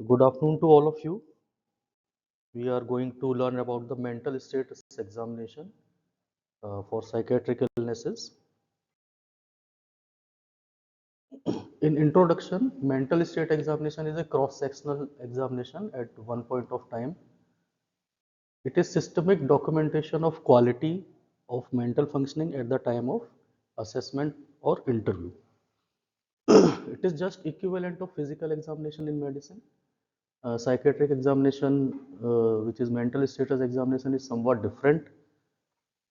Good afternoon to all of you. We are going to learn about the mental status examination for psychiatric illnesses. In introduction, mental state examination is a cross-sectional examination at one point of time. It is systemic documentation of quality of mental functioning at the time of assessment or interview. It is just equivalent of physical examination in medicine. Psychiatric examination, which is mental status examination, is somewhat different,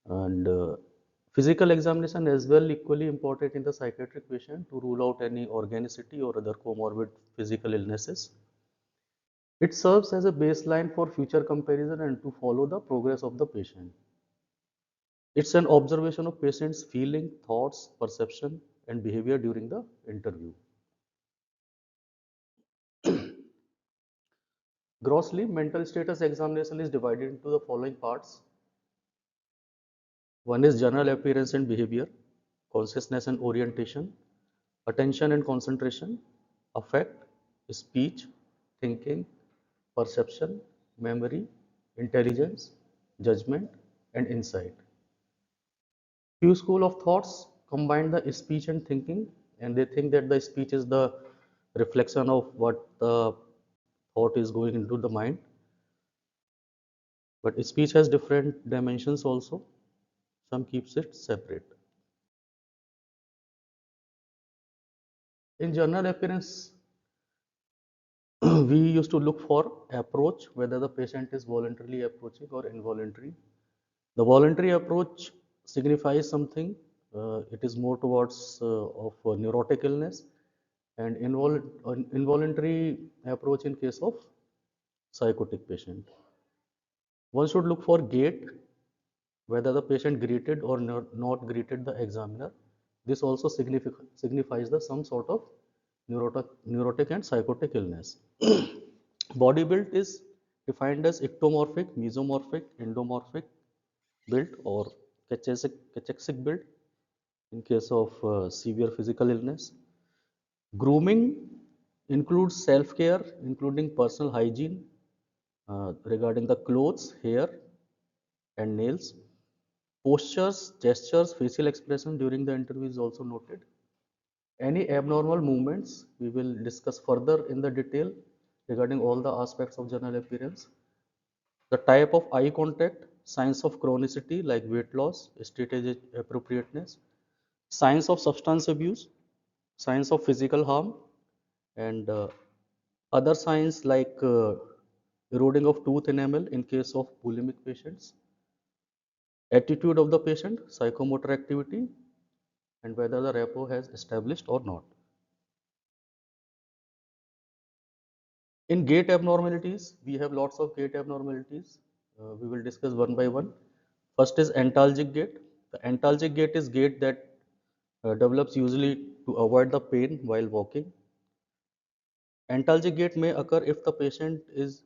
and physical examination as well equally important in the psychiatric patient to rule out any organicity or other comorbid physical illnesses. It serves as a baseline for future comparison and to follow the progress of the patient. It's an observation of patient's feeling, thoughts, perception, and behavior during the interview. Grossly, mental status examination is divided into the following parts. One is general appearance and behavior, consciousness and orientation, attention and concentration, affect, speech, thinking, perception, memory, intelligence, judgment, and insight. Few school of thoughts combine the speech and thinking, and they think that the speech is the reflection of what the thought is going into the mind. But speech has different dimensions also. Some keeps it separate. In general appearance, we used to look for approach, whether the patient is voluntarily approaching or involuntary. The voluntary approach signifies something. It is more towards of neurotic illness, and involuntary approach in case of psychotic patient. One should look for gait, whether the patient greeted or not greeted the examiner. This also signifies the some sort of neurotic and psychotic illness. Body build is defined as ectomorphic, mesomorphic, endomorphic build or cachexic build in case of severe physical illness. Grooming includes self-care, including personal hygiene regarding the clothes, hair, and nails. Postures, gestures, facial expression during the interview is also noted. Any abnormal movements we will discuss further in the detail regarding all the aspects of general appearance. The type of eye contact, signs of chronicity like weight loss, state appropriateness, signs of substance abuse, signs of physical harm, and other signs like eroding of tooth enamel in case of bulimic patients, attitude of the patient, psychomotor activity, and whether the rapport has established or not. In gait abnormalities, we have lots of gait abnormalities. We will discuss one by one. First is antalgic gait. The antalgic gait is gait that develops usually to avoid the pain while walking. Antalgic gait may occur if the patient is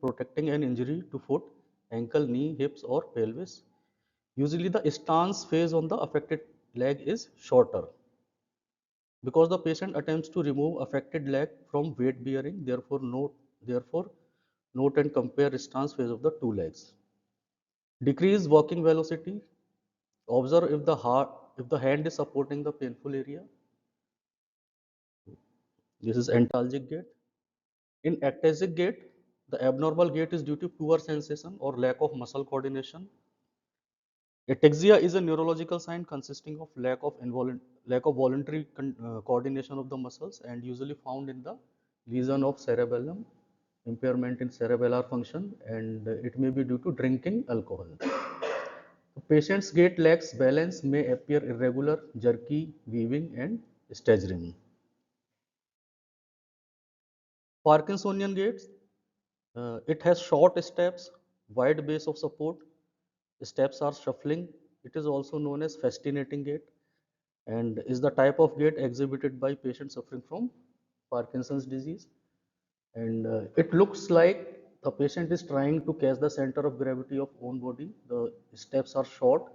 protecting an injury to foot, ankle, knee, hips, or pelvis. Usually, the stance phase on the affected leg is shorter because the patient attempts to remove affected leg from weight bearing. Therefore, note and compare stance phase of the two legs. Decrease walking velocity. Observe if the hand is supporting the painful area. This is antalgic gait. In ectasic gait, the abnormal gait is due to poor sensation or lack of muscle coordination. Ataxia is a neurological sign consisting of lack of voluntary coordination of the muscles and usually found in the lesion of cerebellum, impairment in cerebellar function, and it may be due to drinking alcohol. The patient's gait lacks balance, may appear irregular, jerky, weaving, and staggering. Parkinsonian gait, it has short steps, wide base of support, steps are shuffling. It is also known as fascinating gait and is the type of gait exhibited by patients suffering from Parkinson's disease. And it looks like the patient is trying to catch the center of gravity of own body. The steps are short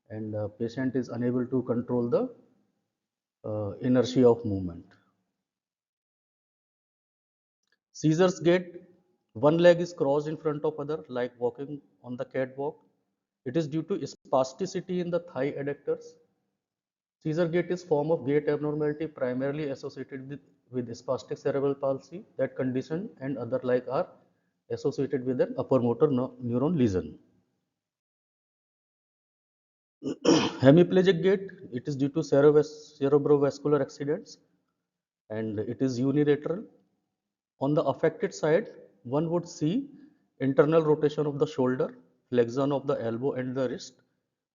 and the patient is unable to control the inertia of movement. Seizures gait, one leg is crossed in front of other like walking on the catwalk. It is due to spasticity in the thigh adductors. Seizure gait is form of gait abnormality primarily associated with spastic cerebral palsy. That condition and other like are associated with an upper motor neuron lesion. Hemiplegic gait, it is due to cerebrovascular accidents and it is unilateral. On the affected side, one would see internal rotation of the shoulder, flexion of the elbow and the wrist,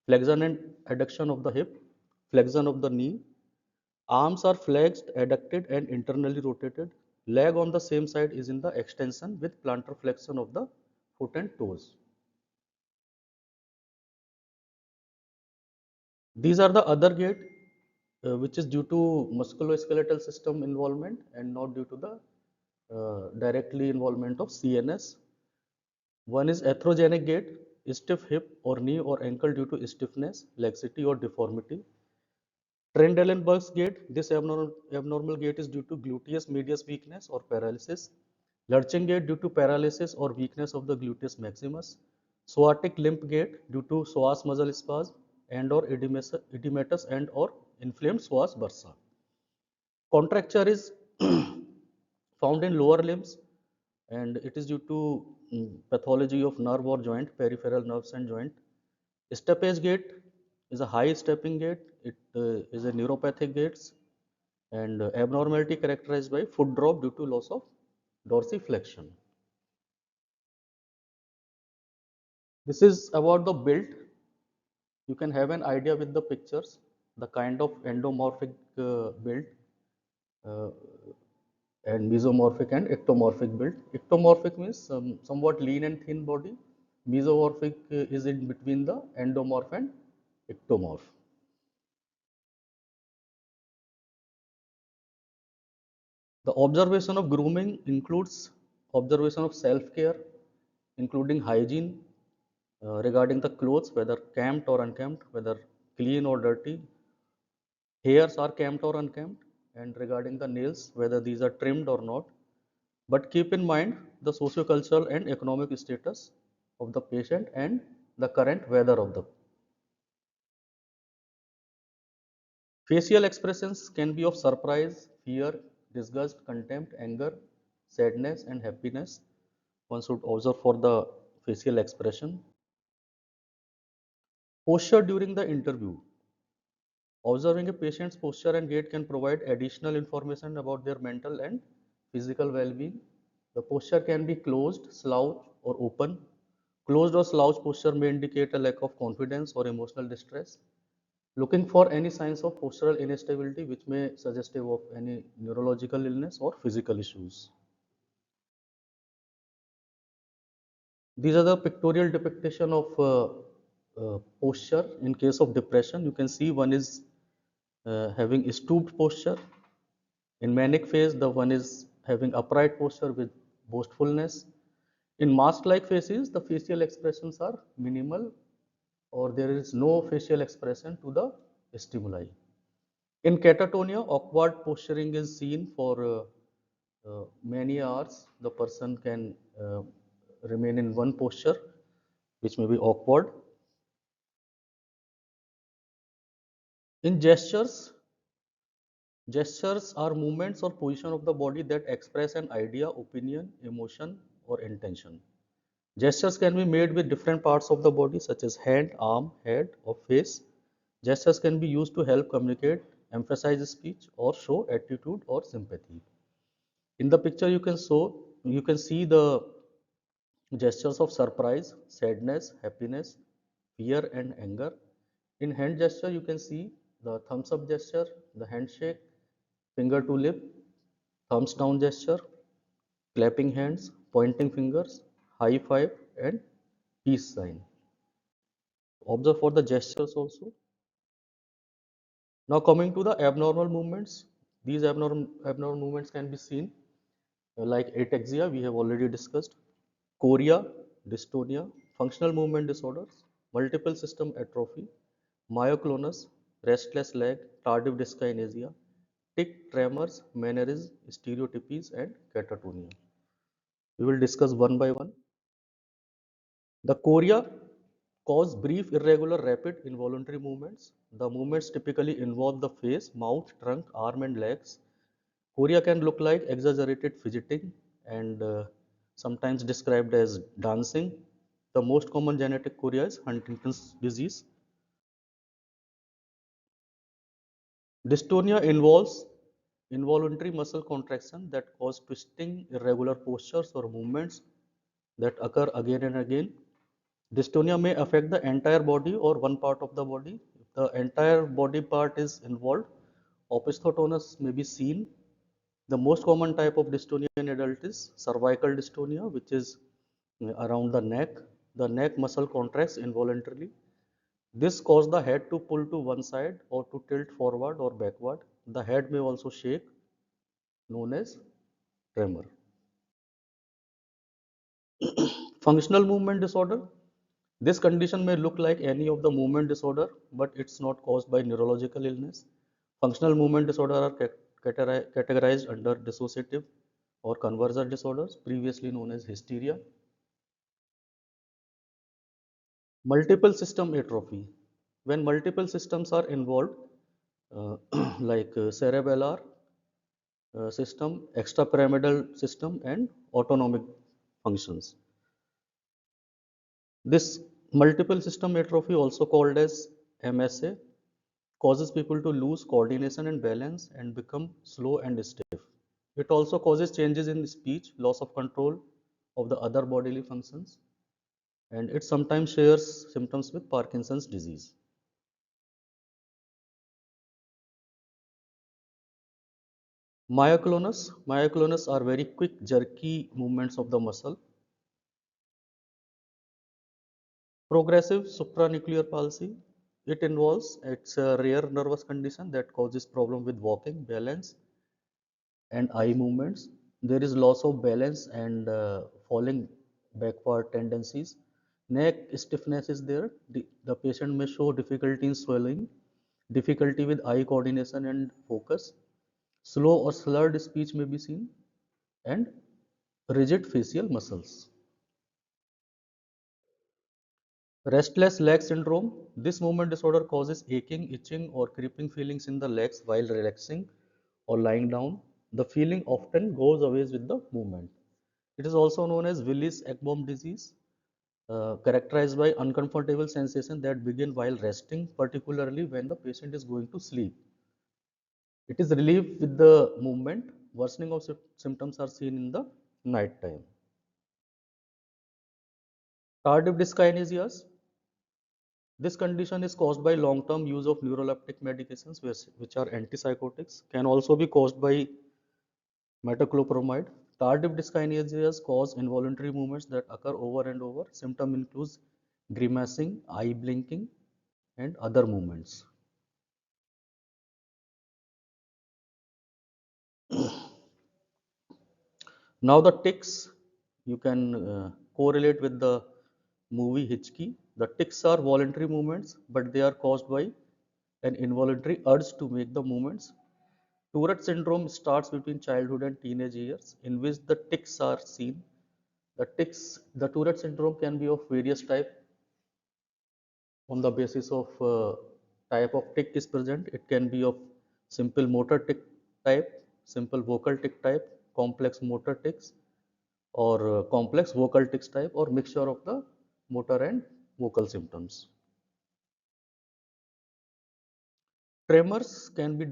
flexion and adduction of the hip, flexion of the knee. Arms are flexed, adducted and internally rotated. Leg on the same side is in the extension with plantar flexion of the foot and toes. These are the other gait which is due to musculoskeletal system involvement and not due to the directly involvement of CNS. One is arthrogenic gait, stiff hip or knee or ankle due to stiffness, laxity or deformity. Trendelenburg's gait, this abnormal gait is due to gluteus medius weakness or paralysis. Lurching gait due to paralysis or weakness of the gluteus maximus. Psoatic limp gait due to psoas muscle spasm and or edematous and or inflamed psoas bursa. Contracture is found in lower limbs and it is due to pathology of nerve or joint, peripheral nerves and joint. Steppage gait is a high stepping gait. It is a neuropathic gait and abnormality characterized by foot drop due to loss of dorsiflexion. This is about the build. You can have an idea with the pictures, the kind of endomorphic build uh, and mesomorphic and ectomorphic build. Ectomorphic means somewhat lean and thin body. Mesomorphic is in between the endomorph and ectomorph. The observation of grooming includes observation of self-care, including hygiene regarding the clothes, whether camped or unkempt, whether clean or dirty, hairs are kempt or unkempt, and regarding the nails, whether these are trimmed or not. But keep in mind the socio-cultural and economic status of the patient and the current weather of the. Facial expressions can be of surprise, fear, disgust, contempt, anger, sadness, and happiness. One should observe for the facial expression. Posture during the interview. Observing a patient's posture and gait can provide additional information about their mental and physical well-being. The posture can be closed, slouch, or open. Closed or slouch posture may indicate a lack of confidence or emotional distress. Looking for any signs of postural instability which may suggestive of any neurological illness or physical issues. These are the pictorial depiction of posture in case of depression. You can see one is having a stooped posture. In manic phase, the one is having upright posture with boastfulness. In mask-like faces, the facial expressions are minimal or there is no facial expression to the stimuli. In catatonia, awkward posturing is seen for many hours. The person can remain in one posture, which may be awkward. In gestures are movements or position of the body that express an idea, opinion, emotion, or intention. Gestures can be made with different parts of the body such as hand, arm, head, or face. Gestures can be used to help communicate, emphasize speech, or show attitude or sympathy. In the picture you can see the gestures of surprise, sadness, happiness, fear and anger. In hand gesture you can see the thumbs up gesture, the handshake, finger to lip, thumbs down gesture, clapping hands, pointing fingers, high five and peace sign. Observe for the gestures also. Now coming to the abnormal movements, these abnormal movements can be seen like ataxia we have already discussed, chorea, dystonia, functional movement disorders, multiple system atrophy, myoclonus, restless leg, tardive dyskinesia, tic tremors, mannerism, stereotypies and catatonia. We will discuss one by one. The chorea cause brief, irregular, rapid, involuntary movements. The movements typically involve the face, mouth, trunk, arm, and legs. Chorea can look like exaggerated fidgeting and sometimes described as dancing. The most common genetic chorea is Huntington's disease. Dystonia involves involuntary muscle contraction that cause twisting, irregular postures, or movements that occur again and again. Dystonia may affect the entire body or one part of the body. If the entire body part is involved, opisthotonus may be seen. The most common type of dystonia in adult is cervical dystonia, which is around the neck. The neck muscle contracts involuntarily. This causes the head to pull to one side or to tilt forward or backward. The head may also shake, known as tremor. Functional movement disorder. This condition may look like any of the movement disorder, but it's not caused by neurological illness. Functional movement disorder are categorized under dissociative or conversion disorders, previously known as hysteria. Multiple system atrophy. When multiple systems are involved, like cerebellar system, extrapyramidal system, and autonomic functions. This multiple system atrophy, also called as MSA, causes people to lose coordination and balance and become slow and stiff. It also causes changes in speech, loss of control of the other bodily functions, and it sometimes shares symptoms with Parkinson's disease. Myoclonus are very quick, jerky movements of the muscle. Progressive supranuclear palsy. It's a rare nervous condition that causes problem with walking, balance, and eye movements. There is loss of balance and falling backward tendencies. Neck stiffness is there. The patient may show difficulty in swallowing, difficulty with eye coordination and focus. Slow or slurred speech may be seen, and rigid facial muscles. Restless leg syndrome. This movement disorder causes aching, itching, or creeping feelings in the legs while relaxing or lying down. The feeling often goes away with the movement. It is also known as Willis-Ekbom disease, characterized by uncomfortable sensation that begin while resting, particularly when the patient is going to sleep. It is relieved with the movement. Worsening of symptoms are seen in the night time. Tardive dyskinesias. This condition is caused by long-term use of neuroleptic medications, which are antipsychotics. Can also be caused by metoclopramide. Tardive dyskinesias cause involuntary movements that occur over and over. Symptom includes grimacing, eye blinking, and other movements. Now the tics, you can correlate with the movie Hitchcock. The tics are voluntary movements, but they are caused by an involuntary urge to make the movements. Tourette syndrome starts between childhood and teenage years, in which the tics are seen. The Tourette syndrome can be of various types on the basis of type of tic is present. It can be of simple motor tic type, simple vocal tic type, complex motor tics, or complex vocal tics type, or mixture of the motor and vocal symptoms. Tremors can be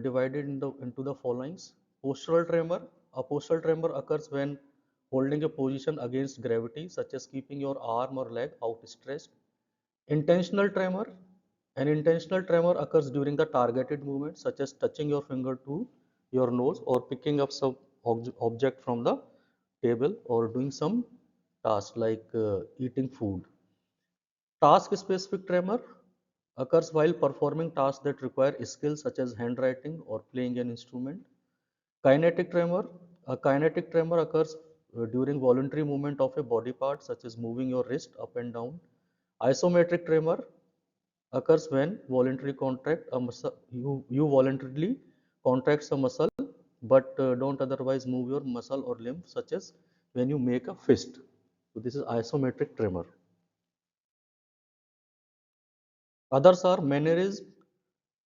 divided into the followings. Postural tremor. A postural tremor occurs when holding a position against gravity, such as keeping your arm or leg outstretched. Intentional tremor. An intentional tremor occurs during the targeted movement, such as touching your finger to your nose or picking up some object from the table or doing some task like eating food. Task specific tremor occurs while performing tasks that require skills such as handwriting or playing an instrument. Kinetic tremor. A kinetic tremor occurs during voluntary movement of a body part such as moving your wrist up and down. Isometric tremor occurs when voluntary contract a muscle, you voluntarily contracts a muscle but don't otherwise move your muscle or limb, such as when you make a fist. So this is isometric tremor. Others are mannerisms.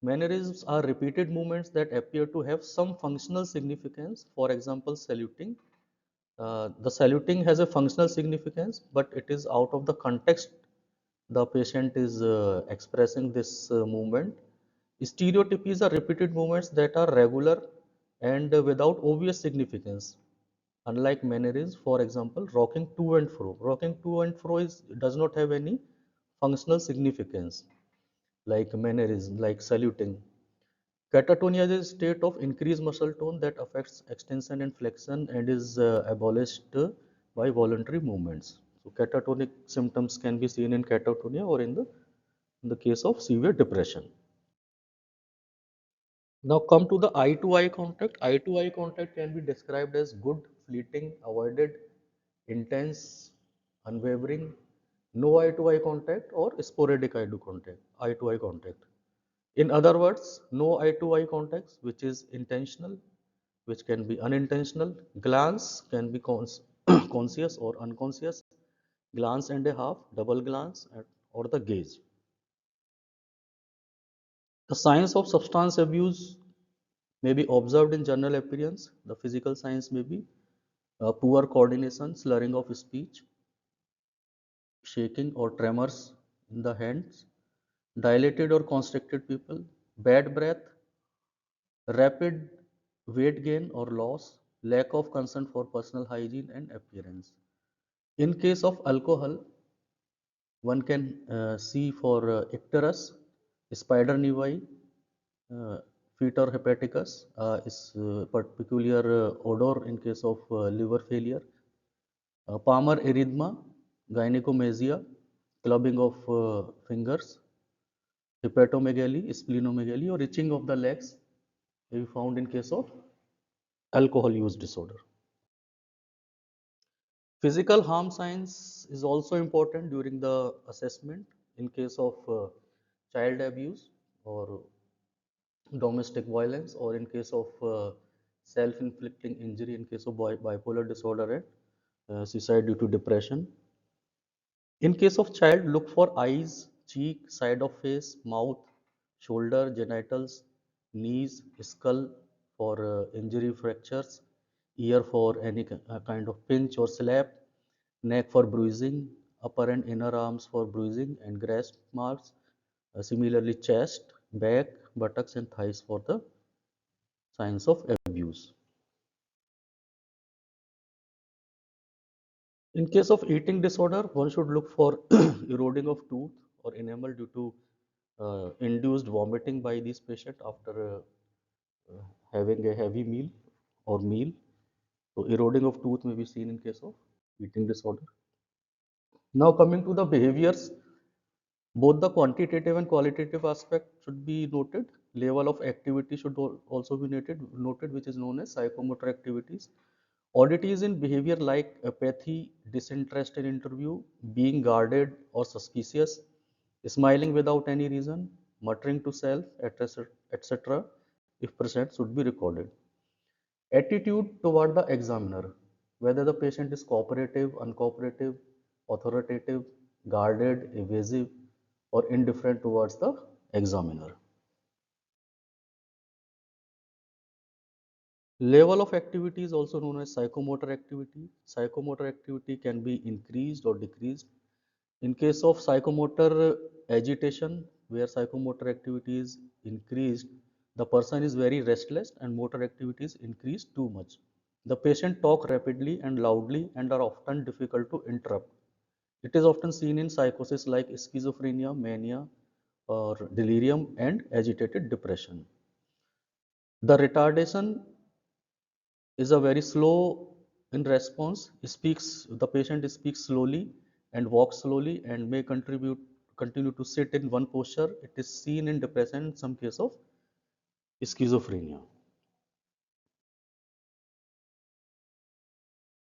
Mannerisms are repeated movements that appear to have some functional significance. For example, saluting. The saluting has a functional significance, but it is out of the context the patient is expressing this movement. Stereotypies are repeated movements that are regular and without obvious significance. Unlike mannerisms, for example, rocking to and fro. Rocking to and fro does not have any functional significance like mannerism, like saluting. Catatonia is a state of increased muscle tone that affects extension and flexion and is abolished by voluntary movements. So catatonic symptoms can be seen in catatonia or in the case of severe depression. Now come to the eye to eye contact. Eye to eye contact can be described as good, fleeting, avoided, intense, unwavering, no eye to eye contact or sporadic eye to contact, eye to eye contact. In other words, no eye to eye contact, which is intentional, which can be unintentional. Glance can be conscious or unconscious. Glance and a half, double glance, or the gaze. The signs of substance abuse may be observed in general appearance. The physical signs may be poor coordination, slurring of speech, shaking or tremors in the hands, dilated or constricted pupil, bad breath, rapid weight gain or loss, lack of concern for personal hygiene and appearance. In case of alcohol, one can see for icterus, spider nevi, uh, fetor hepaticus is peculiar odor in case of liver failure, palmar erythema, gynecomastia, clubbing of fingers, hepatomegaly, splenomegaly, or itching of the legs may be found in case of alcohol use disorder. Physical harm signs is also important during the assessment in case of child abuse or domestic violence, or in case of self-inflicting injury in case of bipolar disorder and suicide due to depression. In case of child, look for eyes, cheek, side of face, mouth, shoulder, genitals, knees, skull for injury fractures, ear for any kind of pinch or slap, neck for bruising, upper and inner arms for bruising and grasp marks, similarly chest, back, buttocks and thighs for the signs of abuse. In case of eating disorder, one should look for eroding of tooth or enamel due to induced vomiting by this patient after having a heavy meal or meal. So eroding of tooth may be seen in case of eating disorder. Now coming to the behaviors, both the quantitative and qualitative aspect should be noted. Level of activity should also be noted, which is known as psychomotor activities. Oddities in behavior like apathy, disinterest in interview, being guarded or suspicious, smiling without any reason, muttering to self, etc., if present, should be recorded. Attitude toward the examiner, whether the patient is cooperative, uncooperative, authoritative, guarded, evasive, or indifferent towards the examiner. Level of activity is also known as psychomotor activity. Psychomotor activity can be increased or decreased. In case of psychomotor agitation, where psychomotor activity is increased, the person is very restless and motor activity is increased too much. The patient talk rapidly and loudly and are often difficult to interrupt. It is often seen in psychosis like schizophrenia, mania, or delirium and agitated depression. The retardation is a very slow in response. The patient speaks slowly and walks slowly and may continue to sit in one posture. It is seen in depression in some case of schizophrenia.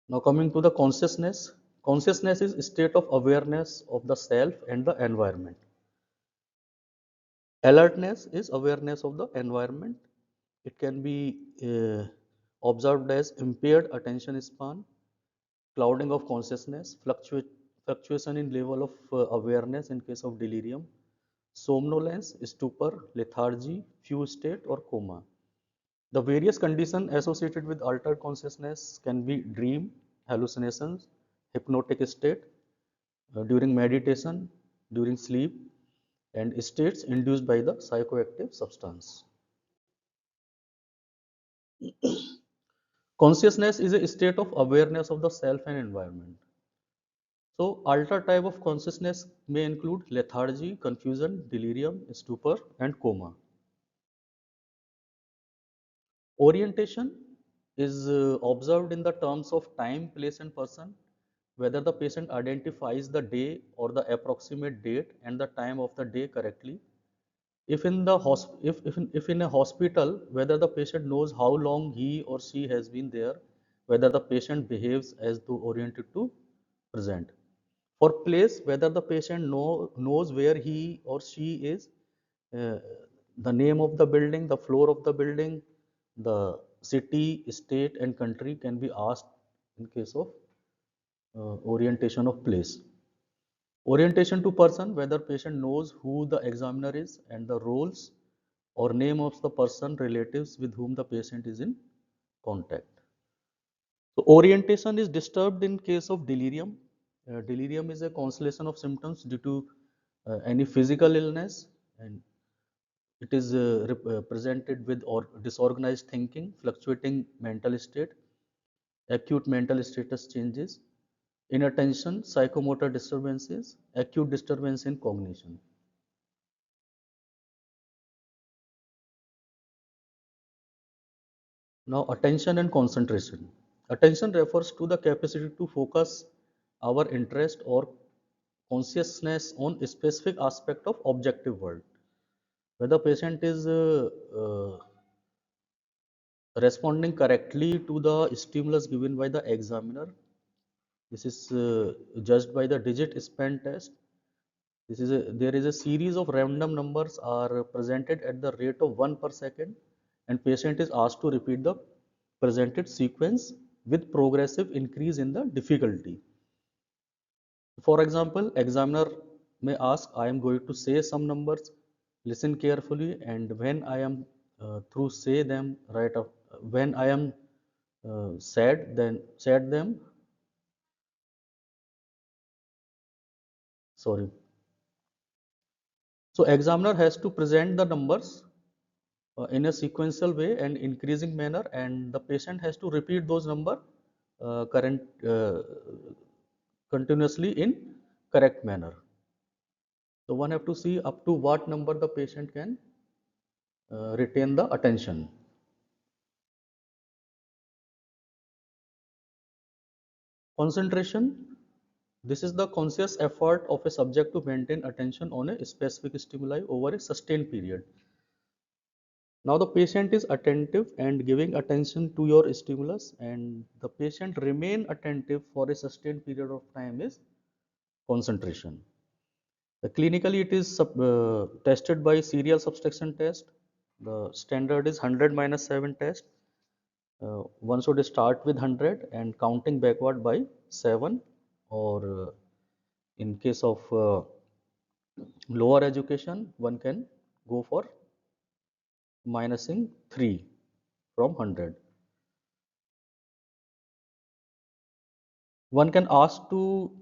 Now coming to the consciousness. Consciousness is a state of awareness of the self and the environment. Alertness is awareness of the environment. It can be observed as impaired attention span, clouding of consciousness, fluctuation in level of awareness in case of delirium, somnolence, stupor, lethargy, fused state or coma. The various conditions associated with altered consciousness can be dream, hallucinations, hypnotic state, during meditation, during sleep, and states induced by the psychoactive substance. Consciousness is a state of awareness of the self and environment. So, altered type of consciousness may include lethargy, confusion, delirium, stupor, and coma. Orientation is observed in the terms of time, place, and person, whether the patient identifies the day or the approximate date and the time of the day correctly. If in a hospital, whether the patient knows how long he or she has been there, whether the patient behaves as though oriented to present. For place, whether the patient knows where he or she is, uh, the name of the building, the floor of the building, the city, state, and country can be asked in case of orientation of place. Orientation to person, whether patient knows who the examiner is and the roles or name of the person relatives with whom the patient is in contact. So orientation is disturbed in case of delirium. Delirium is a constellation of symptoms due to any physical illness, and it is presented with or disorganized thinking, fluctuating mental state, acute mental status changes, inattention, psychomotor disturbances, acute disturbance in cognition. Now, attention and concentration. Attention refers to the capacity to focus our interest or consciousness on a specific aspect of objective world. Whether patient is responding correctly to the stimulus given by the examiner. This is judged by the digit span test. There is a series of random numbers are presented at the rate of 1 per second, and patient is asked to repeat the presented sequence with progressive increase in the difficulty. For example, examiner may ask, I am going to say some numbers, listen carefully, and when I am through say them right up, when I am said them, sorry. So examiner has to present the numbers in a sequential way and increasing manner, and the patient has to repeat those number current continuously in correct manner. So one have to see up to what number the patient can retain the attention. Concentration. This is the conscious effort of a subject to maintain attention on a specific stimuli over a sustained period. Now the patient is attentive and giving attention to your stimulus, and the patient remain attentive for a sustained period of time is concentration. Clinically, it is tested by serial subtraction test. The standard is 100 minus 7 test. One should start with 100 and counting backward by 7, or in case of lower education, one can go for minusing 3 from 100. One can ask to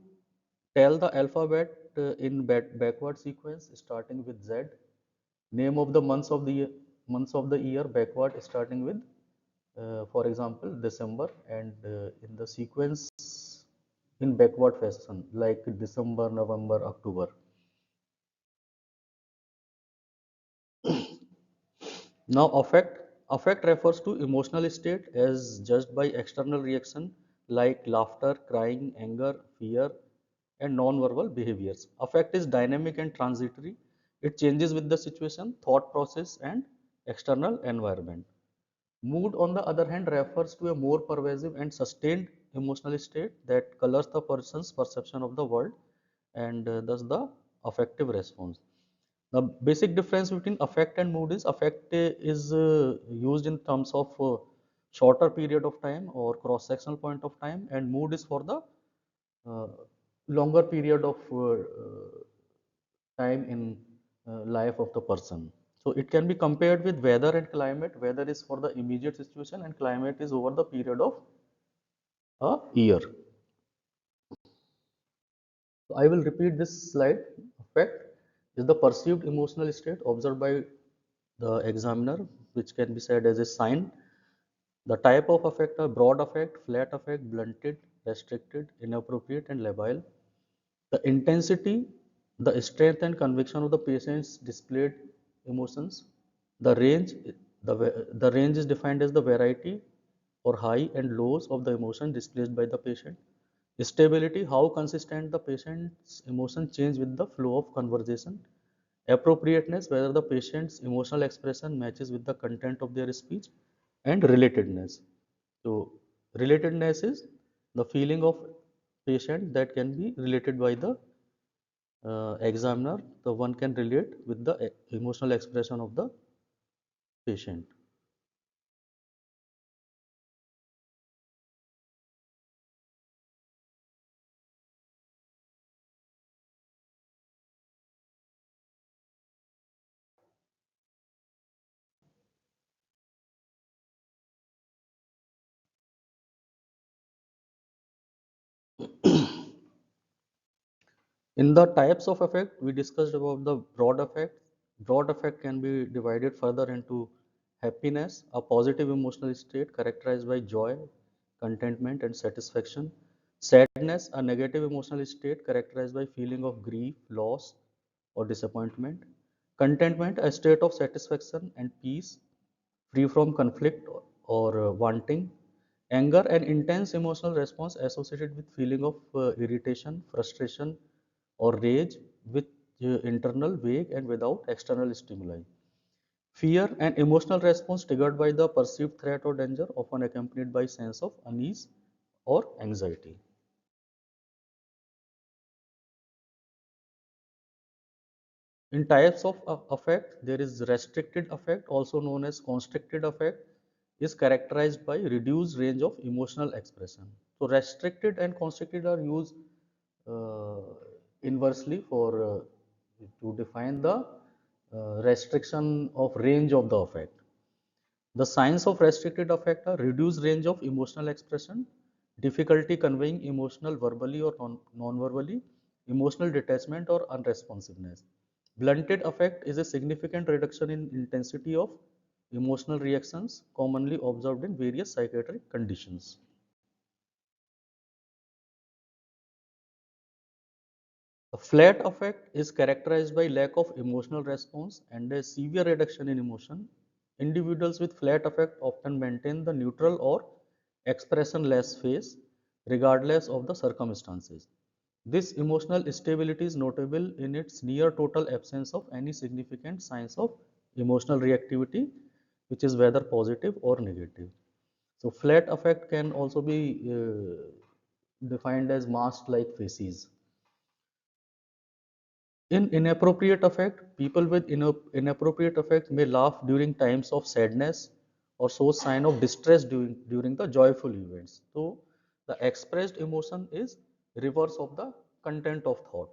tell the alphabet in backward sequence starting with Z, name of the months of the year backward starting with for example December, and in the sequence in backward fashion like December, November, October. Now affect refers to emotional state as judged by external reaction like laughter, crying, anger, fear, and non-verbal behaviors. Affect is dynamic and transitory. It changes with the situation, thought process, and external environment. Mood, on the other hand, refers to a more pervasive and sustained emotional state that colors the person's perception of the world, and thus the affective response. The basic difference between affect and mood is affect is used in terms of shorter period of time or cross-sectional point of time, and mood is for the uh, longer period of time in life of the person. So it can be compared with weather and climate. Weather is for the immediate situation and climate is over the period of a year. So I will repeat this slide. Affect is the perceived emotional state observed by the examiner, which can be said as a sign. The type of affect are broad affect, flat affect, blunted, restricted, inappropriate, and labile. The intensity, the strength and conviction of the patient's displayed emotions. The range, the range is defined as the variety or high and lows of the emotion displayed by the patient. Stability, how consistent the patient's emotion change with the flow of conversation. Appropriateness, whether the patient's emotional expression matches with the content of their speech. And relatedness. So relatedness is the feeling of patient that can be related by the examiner. The one can relate with the emotional expression of the patient. In the types of affect, we discussed about the broad affect. Broad affect can be divided further into happiness, a positive emotional state characterized by joy, contentment, and satisfaction. Sadness, a negative emotional state characterized by feeling of grief, loss, or disappointment. Contentment, a state of satisfaction and peace, free from conflict or wanting. Anger, an intense emotional response associated with feeling of irritation, frustration, or rage with internal, vague, and without external stimuli. Fear, an emotional response triggered by the perceived threat or danger, often accompanied by sense of unease or anxiety. In types of affect, there is restricted affect, also known as constricted affect, is characterized by reduced range of emotional expression. So restricted and constricted are used uh, inversely for to define the restriction of range of the affect. The signs of restricted affect are reduced range of emotional expression, difficulty conveying emotional verbally or non-verbally, emotional detachment or unresponsiveness. Blunted affect is a significant reduction in intensity of emotional reactions commonly observed in various psychiatric conditions. A flat affect is characterized by lack of emotional response and a severe reduction in emotion. Individuals with flat affect often maintain the neutral or expressionless phase regardless of the circumstances. This emotional stability is notable in its near total absence of any significant signs of emotional reactivity, which is whether positive or negative. So flat affect can also be defined as mask-like faces. In inappropriate affect, people with inappropriate affect may laugh during times of sadness or show sign of distress during the joyful events. So the expressed emotion is reverse of the content of thought.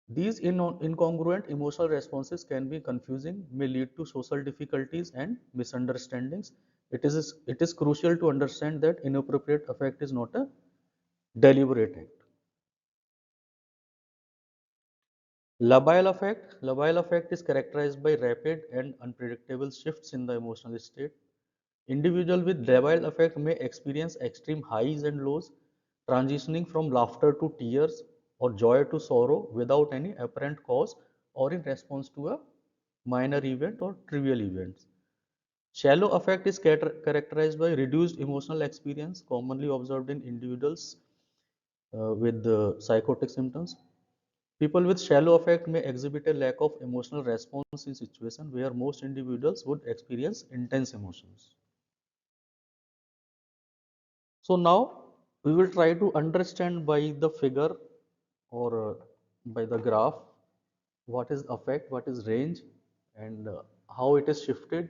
These incongruent emotional responses can be confusing, may lead to social difficulties and misunderstandings. It is crucial to understand that inappropriate affect is not a deliberate act. Labile affect is characterized by rapid and unpredictable shifts in the emotional state. Individuals with labile affect may experience extreme highs and lows, transitioning from laughter to tears or joy to sorrow without any apparent cause or in response to a minor event or trivial events. Shallow affect is characterized by reduced emotional experience commonly observed in individuals with psychotic symptoms. People with shallow affect may exhibit a lack of emotional response in situations where most individuals would experience intense emotions. So now we will try to understand by the figure or by the graph what is affect, what is range, and how it is shifted,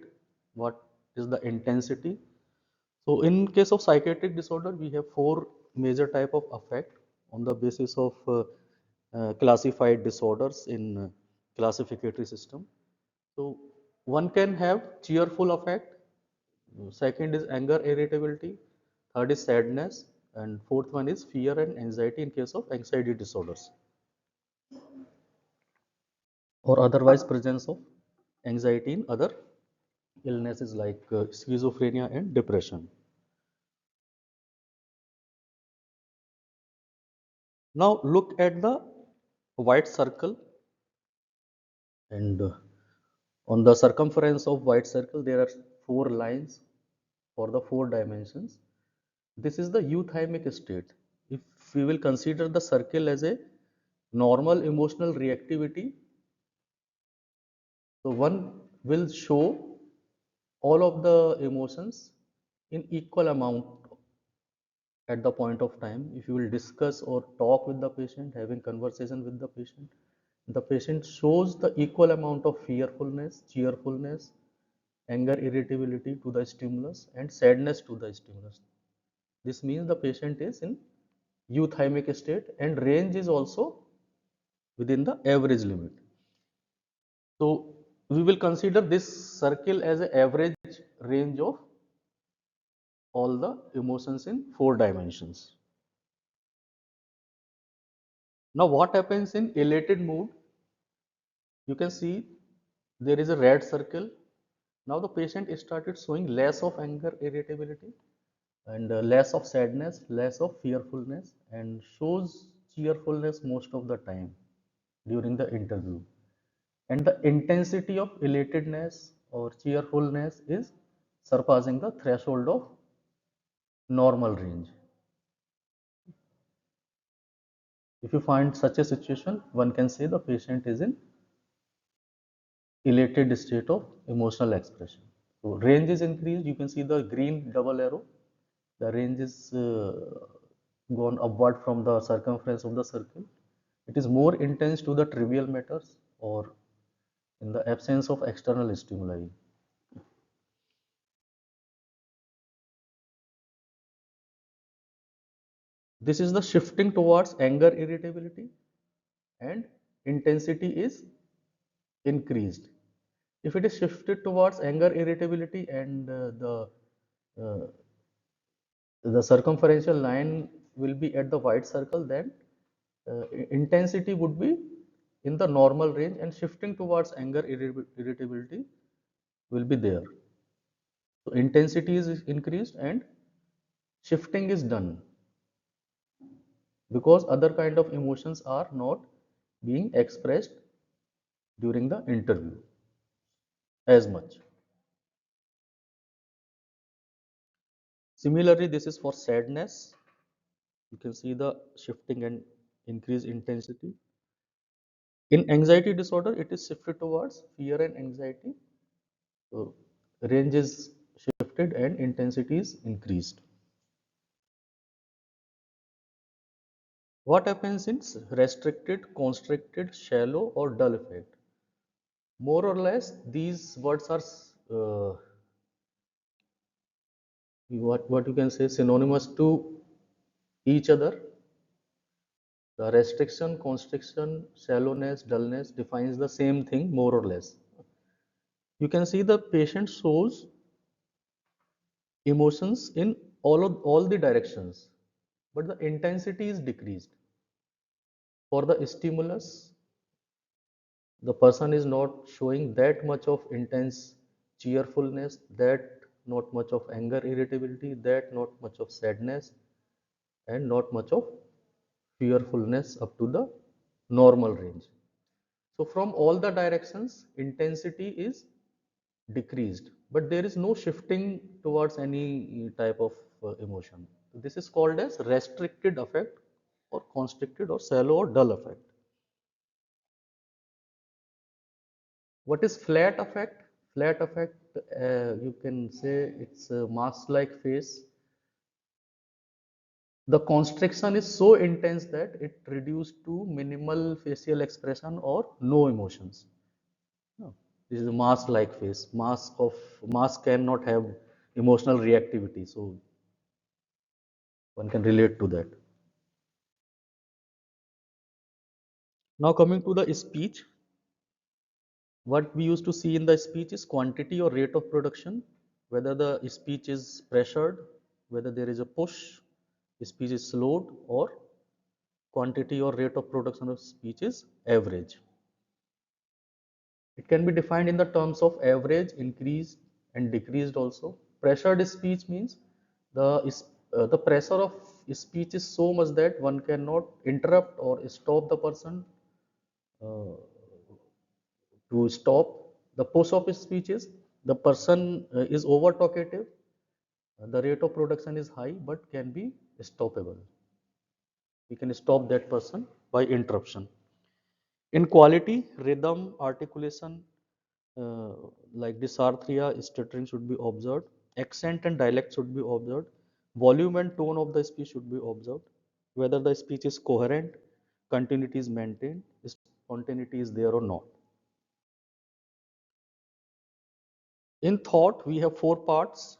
what is the intensity. So in case of psychiatric disorder, we have four major type of affect on the basis of classified disorders in classificatory system. So one can have cheerful affect, second is anger irritability, third is sadness, and fourth one is fear and anxiety in case of anxiety disorders, or otherwise presence of anxiety in other illnesses like schizophrenia and depression. Now look at the white circle, and on the circumference of white circle there are four lines for the four dimensions. This is the euthymic state. If we will consider the circle as a normal emotional reactivity, so one will show all of the emotions in equal amount at the point of time. If you will discuss or talk with the patient, having conversation with the patient shows the equal amount of fearfulness, cheerfulness, anger, irritability to the stimulus, and sadness to the stimulus. This means the patient is in euthymic state, and range is also within the average limit. So we will consider this circle as an average range of all the emotions in four dimensions. Now what happens in elated mood? You can see there is a red circle. Now the patient started showing less of anger, irritability, and less of sadness, less of fearfulness, and shows cheerfulness most of the time during the interview. And the intensity of elatedness or cheerfulness is surpassing the threshold of normal range. If you find such a situation, one can say the patient is in elated state of emotional expression. So range is increased. You can see the green double arrow. The range is gone upward from the circumference of the circle. It is more intense to the trivial matters or in the absence of external stimuli. This is the shifting towards anger irritability, and intensity is increased. If it is shifted towards anger irritability and uh, the circumferential line will be at the white circle, then intensity would be in the normal range, and shifting towards anger irritability will be there. So intensity is increased and shifting is done because other kind of emotions are not being expressed during the interview as much. Similarly, this is for sadness. You can see the shifting and increased intensity. In anxiety disorder, it is shifted towards fear and anxiety. So range is shifted and intensity is increased. What happens in restricted, constricted, shallow, or dull effect? More or less, these words are what you can say synonymous to each other. The restriction, constriction, shallowness, dullness defines the same thing more or less. You can see the patient shows emotions in all the directions, but the intensity is decreased. For the stimulus, the person is not showing that much of intense cheerfulness, that not much of anger irritability, that not much of sadness, and not much of fearfulness up to the normal range. So from all the directions, intensity is decreased, but there is no shifting towards any type of emotion. This is called as restricted affect or constricted or shallow or dull affect. What is flat affect? Flat affect, you can say it's a mask-like face. The constriction is so intense that it reduced to minimal facial expression or no emotions. No. This is a mask-like face. Mask cannot have emotional reactivity. So one can relate to that. Now coming to the speech, what we used to see in the speech is quantity or rate of production, whether the speech is pressured, whether there is a push, speech is slowed, or quantity or rate of production of speech is average. It can be defined in the terms of average, increased and decreased also. Pressured speech means the pressure of speech is so much that one cannot interrupt or stop the person uh, to stop. The push of speech is the person is over talkative, the rate of production is high but can be stoppable. We can stop that person by interruption. In quality, rhythm, articulation, uh, like dysarthria, stuttering should be observed. Accent and dialect should be observed. Volume and tone of the speech should be observed. Whether the speech is coherent, continuity is maintained, spontaneity is there or not. In thought, we have four parts: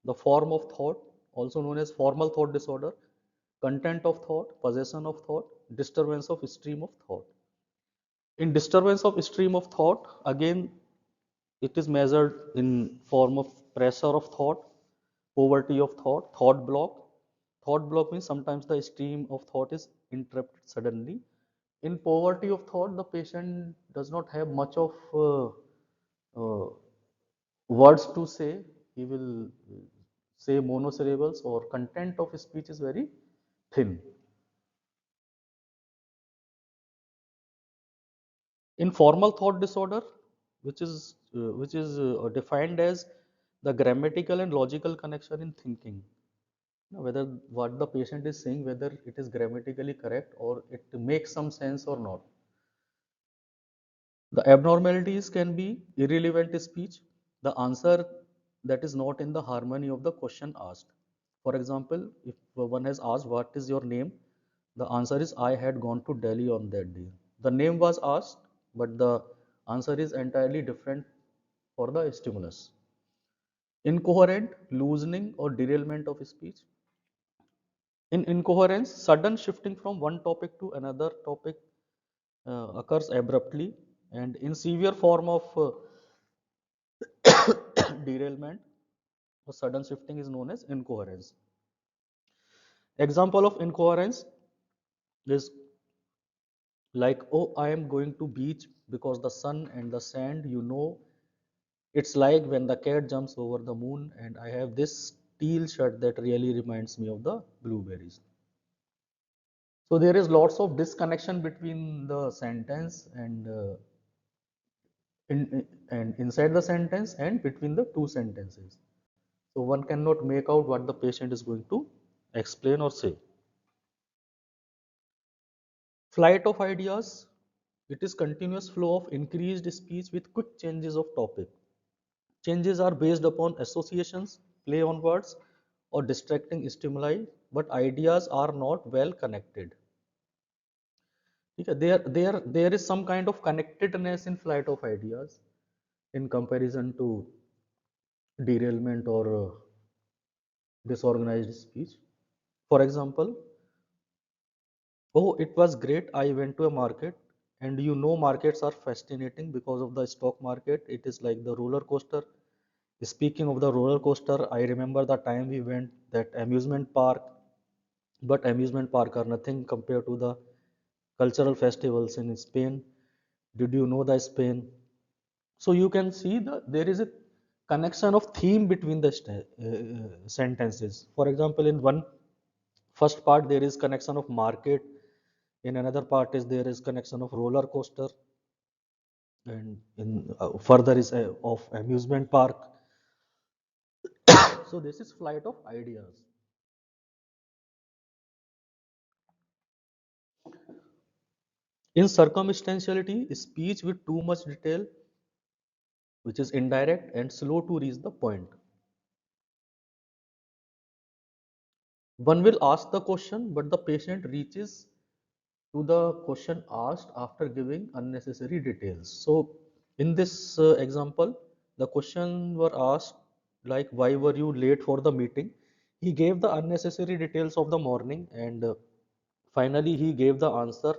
the form of thought, also known as formal thought disorder, content of thought, possession of thought, disturbance of stream of thought. In disturbance of stream of thought, again, it is measured in form of pressure of thought, poverty of thought, thought block. Thought block means sometimes the stream of thought is interrupted suddenly. In poverty of thought, the patient does not have much of uh, words to say. He will say monosyllables, or content of speech is very thin. In formal thought disorder, which is defined as the grammatical and logical connection in thinking, whether what the patient is saying, whether it is grammatically correct or it makes some sense or not. The abnormalities can be irrelevant speech, the answer that is not in the harmony of the question asked. For example, if one has asked, "What is your name?" The answer is, "I had gone to Delhi on that day." The name was asked, but the answer is entirely different for the stimulus. Incoherent, loosening, or derailment of speech. In incoherence, sudden shifting from one topic to another topic occurs abruptly, and in severe form of derailment or sudden shifting is known as incoherence. Example of incoherence is like, "Oh, I am going to beach because the sun and the sand, it's like when the cat jumps over the moon, and I have this teal shirt that really reminds me of the blueberries." So there is lots of disconnection between the sentence and inside the sentence and between the two sentences. So one cannot make out what the patient is going to explain or say. Flight of ideas. It is continuous flow of increased speech with quick changes of topic. Changes are based upon associations, play on words, or distracting stimuli, but ideas are not well connected. There is some kind of connectedness in flight of ideas in comparison to derailment or disorganized speech. For example, "Oh, it was great. I went to a market." And markets are fascinating because of the stock market. It is like the roller coaster. Speaking of the roller coaster, I remember the time we went that amusement park, but amusement park are nothing compared to the cultural festivals in Spain. Did you know the Spain? So you can see there is a connection of theme between the sentences. For example, in one first part there is connection of market, in another part is there is connection of roller coaster, and in further is of amusement park. So this is flight of ideas. In circumstantiality, speech with too much detail, which is indirect and slow to reach the point. One will ask the question, but the patient reaches to the question asked after giving unnecessary details. So in this example, the question were asked like why were you late for the meeting. He gave the unnecessary details of the morning, and finally he gave the answer,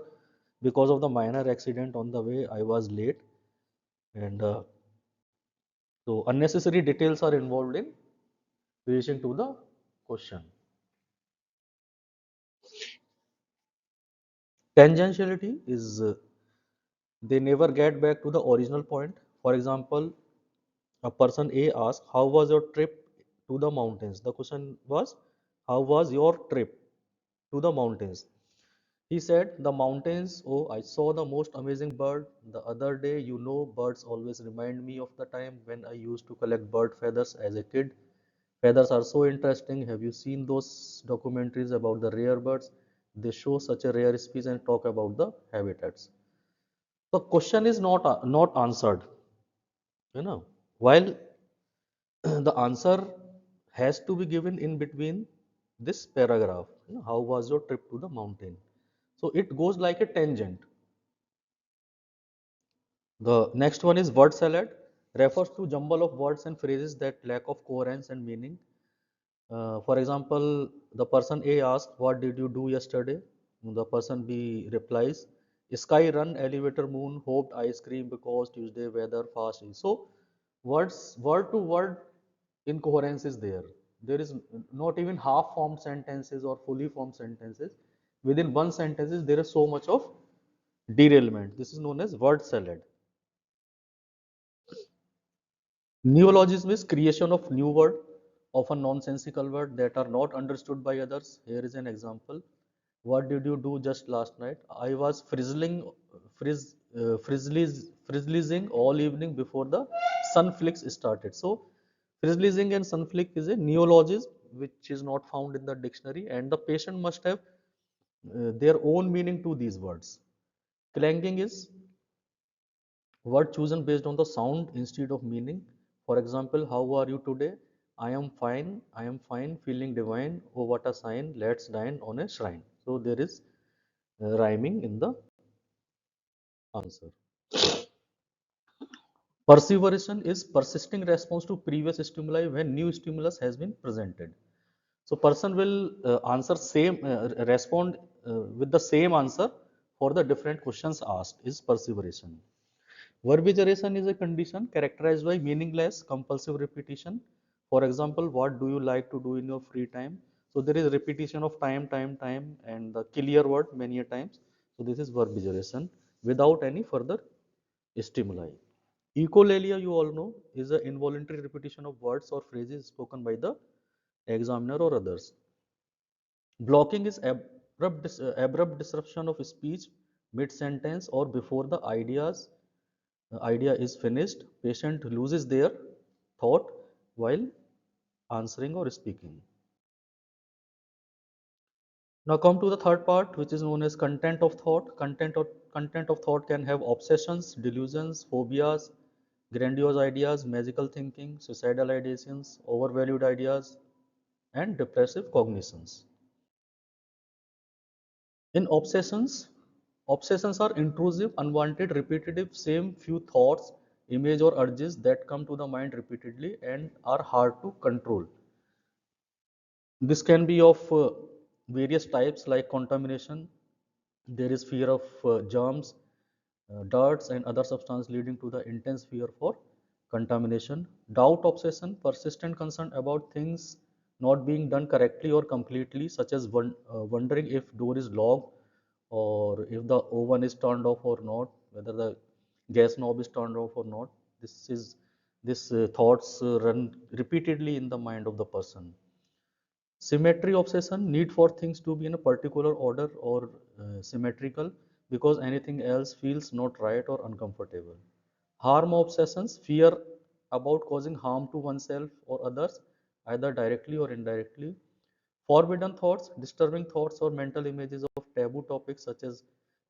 because of the minor accident on the way I was late. And so unnecessary details are involved in reaching to the question. Tangentiality is they never get back to the original point. For example, a person A asks, "How was your trip to the mountains?" The question was, "How was your trip to the mountains?" He said, "The mountains, oh, I saw the most amazing bird the other day. You know, birds always remind me of the time when I used to collect bird feathers as a kid. Feathers are so interesting. Have you seen those documentaries about the rare birds? They show such a rare species and talk about the habitats." The question is not answered, you know, while the answer has to be given in between this paragraph. You know, how was your trip to the mountain? So it goes like a tangent. The next one is word salad, refers to jumble of words and phrases that lack of coherence and meaning. For example, the person A asks, "What did you do yesterday?" The person B replies, "Sky run, elevator moon, hoped ice cream because Tuesday weather fast." So, word to word incoherence is there. There is not even half formed sentences or fully formed sentences. Within one sentence, there is so much of derailment. This is known as word salad. Neologism is creation of new word, often nonsensical word that are not understood by others. Here is an example. What did you do just last night? I was frizzling all evening before the sun flicks started. So, frizzling and sun flick is a neologism which is not found in the dictionary, and the patient must have their own meaning to these words. Clanging is word chosen based on the sound instead of meaning. For example, how are you today? I am fine, feeling divine. Oh, what a sign, let's dine on a shrine. So there is rhyming in the answer. Perseveration is persisting response to previous stimuli when new stimulus has been presented. So person will respond with the same answer for the different questions asked is perseveration. Verbigeration is a condition characterized by meaningless, compulsive repetition. For example, what do you like to do in your free time? So there is repetition of time, and the clear word many a times. So this is verbigeration without any further stimuli. Echolalia, you all know, is an involuntary repetition of words or phrases spoken by the examiner or others. Blocking is abrupt disruption of speech mid-sentence or before the idea is finished. Patient loses their thought while answering or speaking. Now come to the third part, which is known as content of thought. Content of thought can have obsessions, delusions, phobias, grandiose ideas, magical thinking, suicidal ideations, overvalued ideas, and depressive cognitions. In obsessions are intrusive, unwanted, repetitive, same few thoughts, image or urges that come to the mind repeatedly and are hard to control. This can be of various types like contamination. There is fear of germs, dirts, and other substances leading to the intense fear for contamination. Doubt obsession, persistent concern about things not being done correctly or completely, such as wondering if door is locked or if the oven is turned off or not, whether the gas knob is turned off or not. This thoughts run repeatedly in the mind of the person. Symmetry obsession, need for things to be in a particular order or symmetrical because anything else feels not right or uncomfortable. Harm obsessions, fear about causing harm to oneself or others, either directly or indirectly. Forbidden thoughts, disturbing thoughts or mental images of taboo topics such as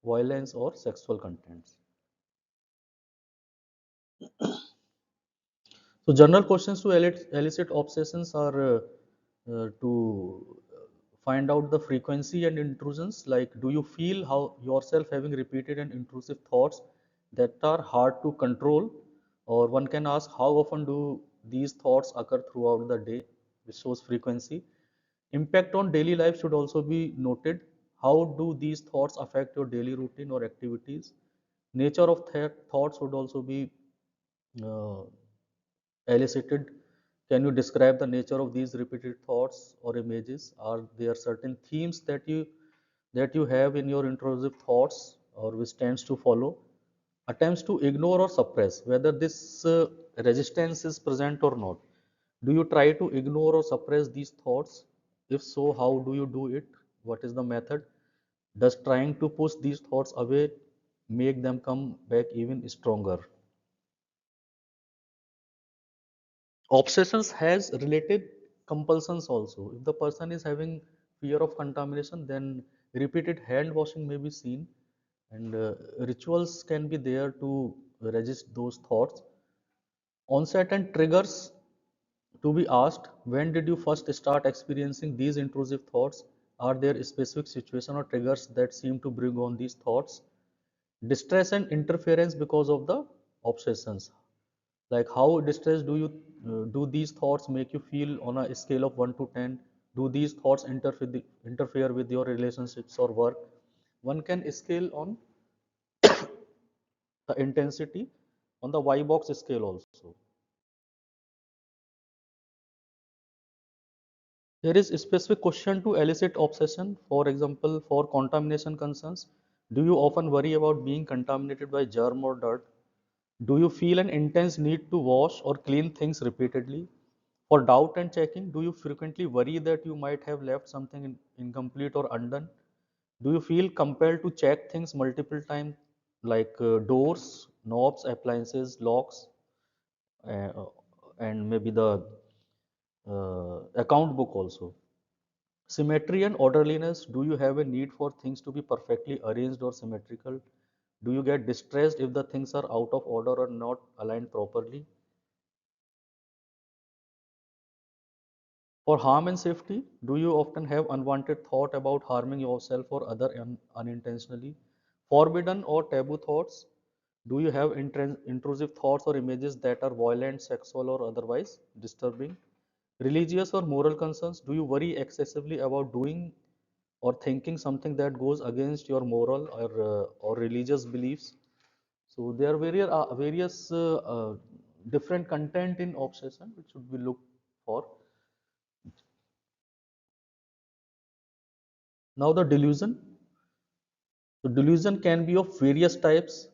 violence or sexual contents. So general questions to elicit obsessions are to find out the frequency and intrusions, like do you feel how yourself having repeated and intrusive thoughts that are hard to control, or one can ask how often do these thoughts occur throughout the day, which shows frequency. Impact on daily life should also be noted. How do these thoughts affect your daily routine or activities? Nature of thoughts would also be uh, elicited. Can you describe the nature of these repeated thoughts or images? Are there certain themes that you have in your intrusive thoughts or which tends to follow? Attempts to ignore or suppress, whether this resistance is present or not. Do you try to ignore or suppress these thoughts? If so, how do you do it? What is the method? Does trying to push these thoughts away make them come back even stronger? Obsessions has related compulsions also. If the person is having fear of contamination, then repeated hand washing may be seen, and rituals can be there to resist those thoughts. Onset and triggers to be asked: when did you first start experiencing these intrusive thoughts? Are there specific situations or triggers that seem to bring on these thoughts? Distress and interference because of the obsessions. Like how distressed do these thoughts make you feel on a scale of 1 to 10? Do these thoughts interfere with your relationships or work? One can scale on the intensity on the Y box scale also. There is a specific question to elicit obsession. For example, for contamination concerns, do you often worry about being contaminated by germ or dirt? Do you feel an intense need to wash or clean things repeatedly? For doubt and checking, do you frequently worry that you might have left something incomplete or undone? Do you feel compelled to check things multiple times, like doors, knobs, appliances, locks, uh, and maybe the account book also? Symmetry and orderliness. Do you have a need for things to be perfectly arranged or symmetrical? Do you get distressed if the things are out of order or not aligned properly? For harm and safety, do you often have unwanted thought about harming yourself or other unintentionally? Forbidden or taboo thoughts, do you have intrusive thoughts or images that are violent, sexual, or otherwise disturbing? Religious or moral concerns, do you worry excessively about doing or thinking something that goes against your moral or religious beliefs? So there are various different content in obsession which should be looked for. Now the delusion. So delusion can be of various types.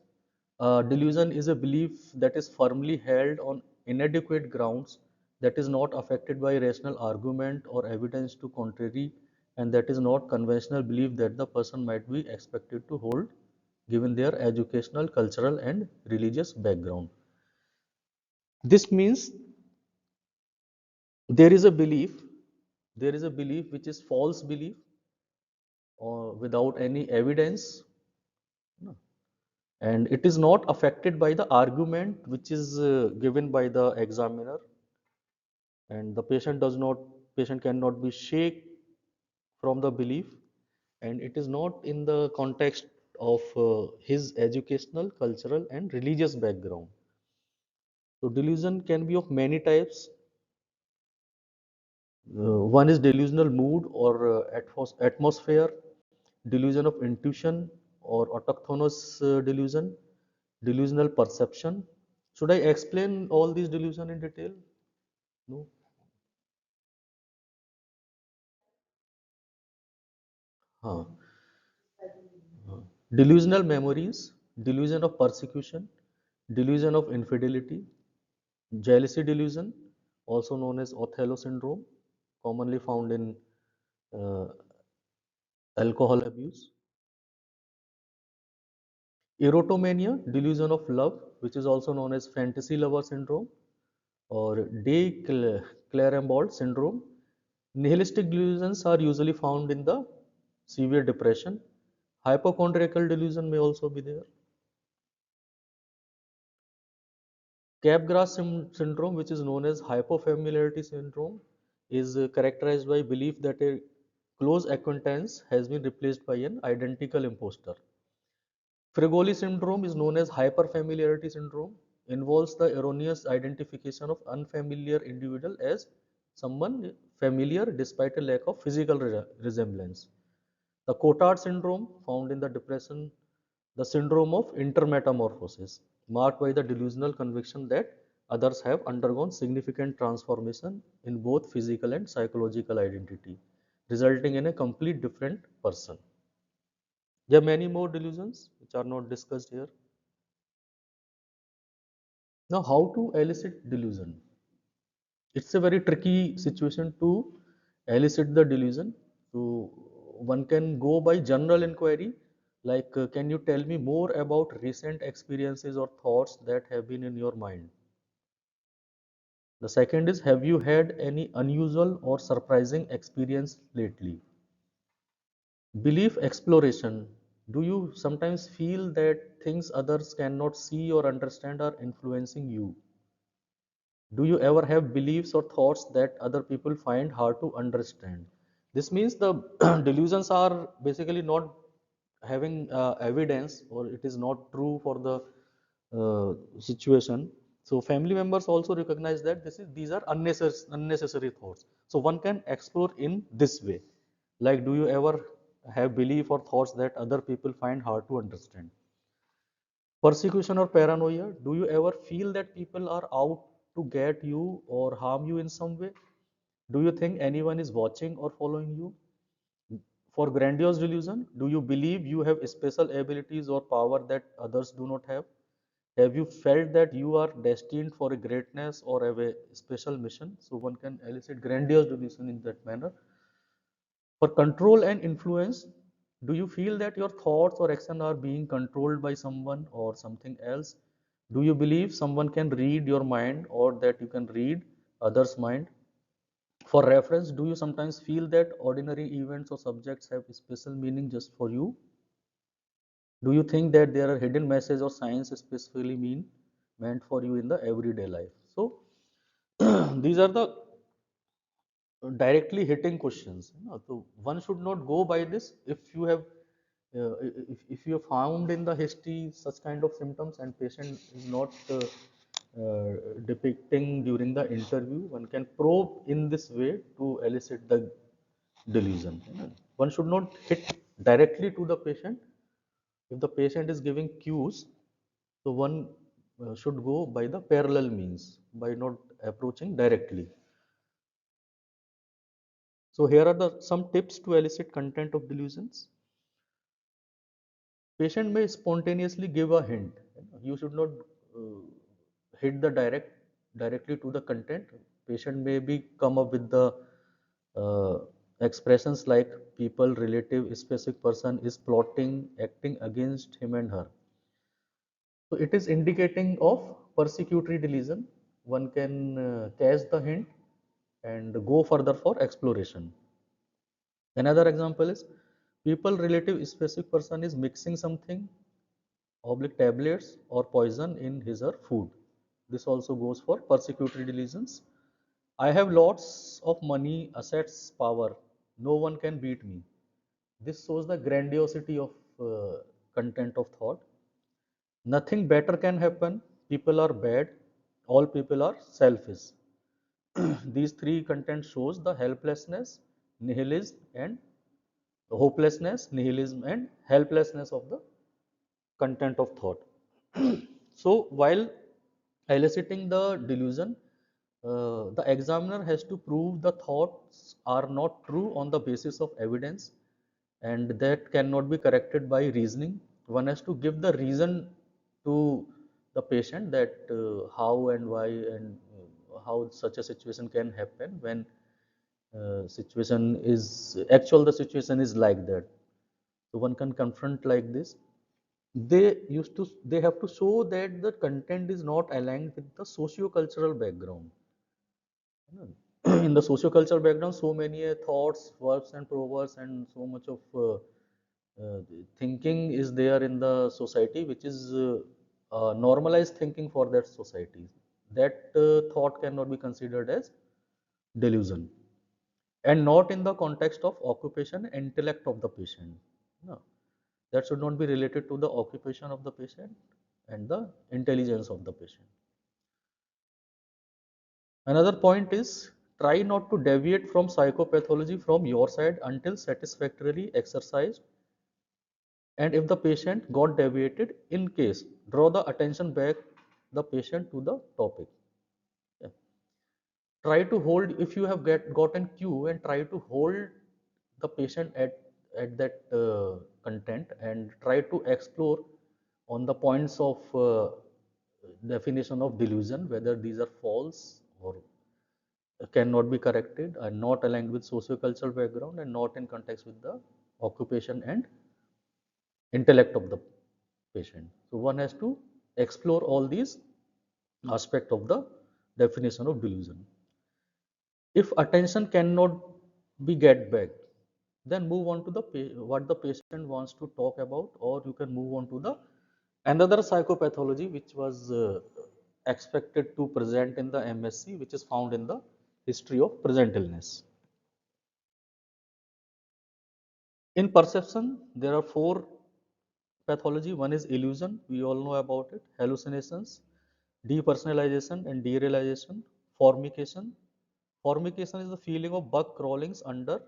Delusion is a belief that is firmly held on inadequate grounds, that is not affected by rational argument or evidence to contrary, and that is not conventional belief that the person might be expected to hold given their educational, cultural, and religious background. This means there is a belief, there is a belief which is false belief without any evidence, no, and it is not affected by the argument which is given by the examiner, and the patient cannot be shake from the belief, and it is not in the context of his educational, cultural, and religious background. So delusion can be of many types. One is delusional mood or atmosphere, delusion of intuition or autochthonous delusion, delusional perception. Should I explain all these delusion in detail? No. Huh. Delusional memories, delusion of persecution, delusion of infidelity, jealousy delusion, also known as Othello syndrome, commonly found in uh, alcohol abuse. Erotomania, delusion of love, which is also known as fantasy lover syndrome, or de Clermont syndrome. Nihilistic delusions are usually found in the severe depression. Hypochondriacal delusion may also be there. Capgras syndrome, which is known as hypofamiliarity syndrome, is characterized by belief that a close acquaintance has been replaced by an identical imposter. Frigoli syndrome is known as hyperfamiliarity syndrome. involves the erroneous identification of unfamiliar individual as someone familiar despite a lack of physical resemblance. The Cotard syndrome, found in the depression, the syndrome of intermetamorphosis, marked by the delusional conviction that others have undergone significant transformation in both physical and psychological identity, resulting in a complete different person. There are many more delusions which are not discussed here. Now, how to elicit delusion? It's a very tricky situation to elicit the delusion. So, one can go by general inquiry, like, can you tell me more about recent experiences or thoughts that have been in your mind? The second is, have you had any unusual or surprising experience lately? Belief exploration. Do you sometimes feel that things others cannot see or understand are influencing you? Do you ever have beliefs or thoughts that other people find hard to understand? This means the delusions are basically not having evidence, or it is not true for the situation. So family members also recognize that these are unnecessary thoughts. So one can explore in this way. Like, do you ever have belief or thoughts that other people find hard to understand? Persecution or paranoia. Do you ever feel that people are out to get you or harm you in some way? Do you think anyone is watching or following you? For grandiose delusion, do you believe you have special abilities or power that others do not have? Have you felt that you are destined for a greatness or have a special mission? So one can elicit grandiose delusion in that manner. For control and influence, do you feel that your thoughts or action are being controlled by someone or something else? Do you believe someone can read your mind or that you can read others' mind? For reference, do you sometimes feel that ordinary events or subjects have special meaning just for you? Do you think that there are hidden messages or signs specifically meant for you in the everyday life? So these are the directly hitting questions. So one should not go by this. If you have if you have found in the history such kind of symptoms and patient is not depicting during the interview, one can probe in this way to elicit the delusion. One should not hit directly to the patient. If the patient is giving cues, so one should go by the parallel means by not approaching directly. So here are the some tips to elicit content of delusions. Patient may spontaneously give a hint. You should not uh, hit the directly to the content. Patient may be come up with the uh, expressions like people, relative, specific person is plotting, acting against him and her. So it is indicating of persecutory delusion. One can catch the hint and go further for exploration. Another example is people, relative, specific person is mixing something oblique tablets or poison in his or food. This also goes for persecutory delusions. I have lots of money, assets, power. No one can beat me. This shows the grandiosity of content of thought. Nothing better can happen. People are bad. All people are selfish. These three content shows the helplessness, nihilism, and hopelessness, nihilism, and helplessness of the content of thought. So while eliciting the delusion, the examiner has to prove the thoughts are not true on the basis of evidence, and that cannot be corrected by reasoning. One has to give the reason to the patient that how and why and how such a situation can happen when situation is actual the situation is like that. So one can confront like this. They have to show that the content is not aligned with the socio-cultural background. In the socio-cultural background, so many thoughts, verbs, and proverbs, and so much of thinking is there in the society, which is normalized thinking for that society. That thought cannot be considered as delusion, and not in the context of occupation, intellect of the patient. No, that should not be related to the occupation of the patient and the intelligence of the patient. Another point is try not to deviate from psychopathology from your side until satisfactorily exercised, and if the patient got deviated, in case, draw the attention back the patient to the topic. Yeah. Try to hold, if you have gotten cue, and try to hold the patient at that content, and try to explore on the points of definition of delusion, whether these are false or cannot be corrected, are not aligned with socio-cultural background, and not in context with the occupation and intellect of the patient. So one has to explore all these aspects of the definition of delusion. If attention cannot be get back, then move on to the what the patient wants to talk about, or you can move on to the another psychopathology which was expected to present in the MSc, which is found in the history of present illness. In perception, there are four pathology. One is illusion, we all know about it, hallucinations, depersonalization and derealization, formication. Formication is the feeling of bug crawlings under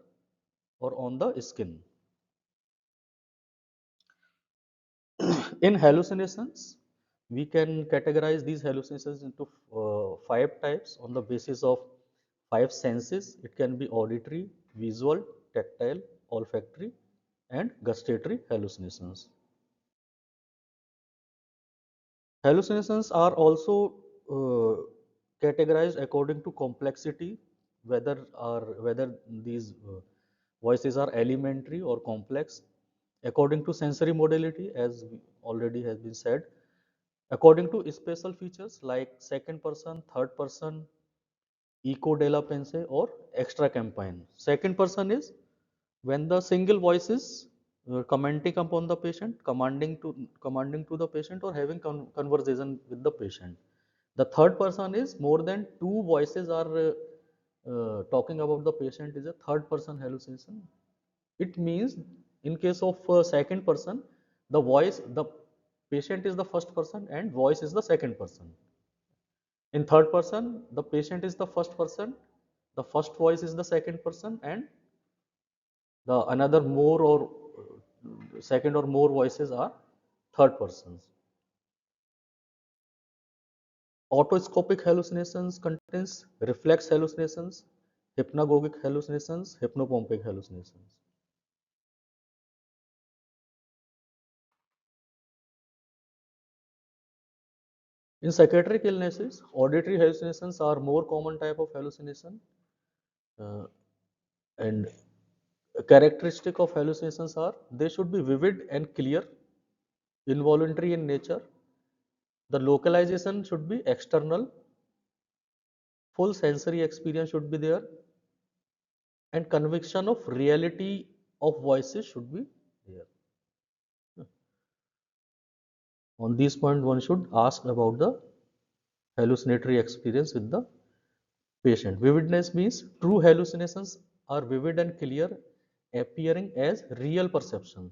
or on the skin. In hallucinations, we can categorize these hallucinations into five types on the basis of five senses. It can be auditory, visual, tactile, olfactory, and gustatory hallucinations. Hallucinations are also categorized according to complexity, whether these voices are elementary or complex, according to sensory modality, as already has been said, according to spatial features like second person, third person, echo della pense, or extra campine. Second person is when the single voice is commenting upon the patient, commanding to the patient, or having conversation with the patient. The third person is more than two voices are talking about the patient, is a third person hallucination. It means in case of second person, the patient is the first person and voice is the second person. In third person, the patient is the first person, the first voice is the second person, and the another more or second or more voices are third persons. Autoscopic hallucinations contains reflex hallucinations, hypnagogic hallucinations, hypnopompic hallucinations. In psychiatric illnesses, auditory hallucinations are more common type of hallucination, uh, and characteristic of hallucinations are they should be vivid and clear, involuntary in nature, the localization should be external, full sensory experience should be there, and conviction of reality of voices should be there. On this point, one should ask about the hallucinatory experience with the patient. Vividness means true hallucinations are vivid and clear, appearing as real perception.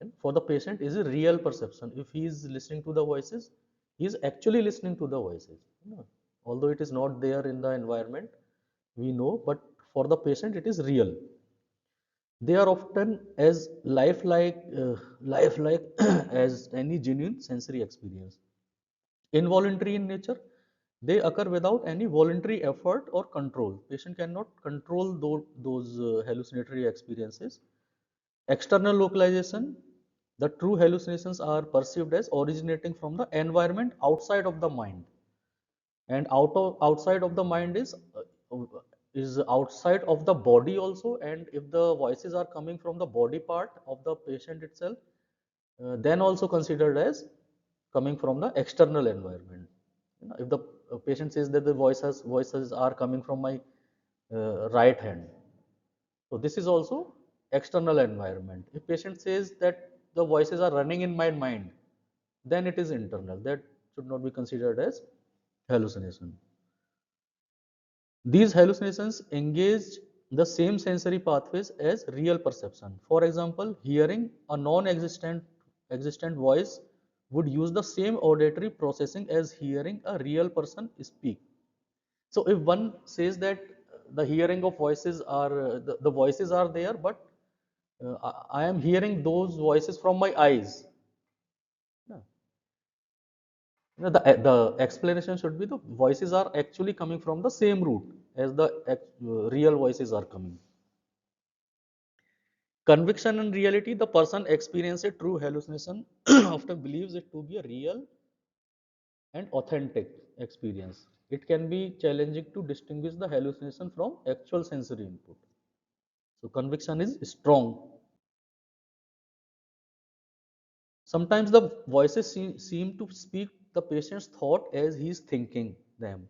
And for the patient, is a real perception. If he is listening to the voices, he is actually listening to the voices. Although it is not there in the environment, we know, but for the patient, it is real. They are often as lifelike as any genuine sensory experience. Involuntary in nature, they occur without any voluntary effort or control. Patient cannot control those hallucinatory experiences. External localization, the true hallucinations are perceived as originating from the environment outside of the mind, and outside of the mind is outside of the body also. And if the voices are coming from the body part of the patient itself, then also considered as coming from the external environment. If the patient says that the voices are coming from my right hand, so this is also external environment. If patient says that the voices are running in my mind, then it is internal. That should not be considered as hallucination. These hallucinations engage the same sensory pathways as real perception. For example, hearing a non-existent voice would use the same auditory processing as hearing a real person speak. So if one says that the hearing of voices are, the voices are there, but I am hearing those voices from my eyes. Yeah. The explanation should be the voices are actually coming from the same root as the real voices are coming. Conviction and reality, the person experiences a true hallucination often believes it to be a real and authentic experience. It can be challenging to distinguish the hallucination from actual sensory input. So conviction is strong. Sometimes the voices seem to speak the patient's thought as he is thinking them,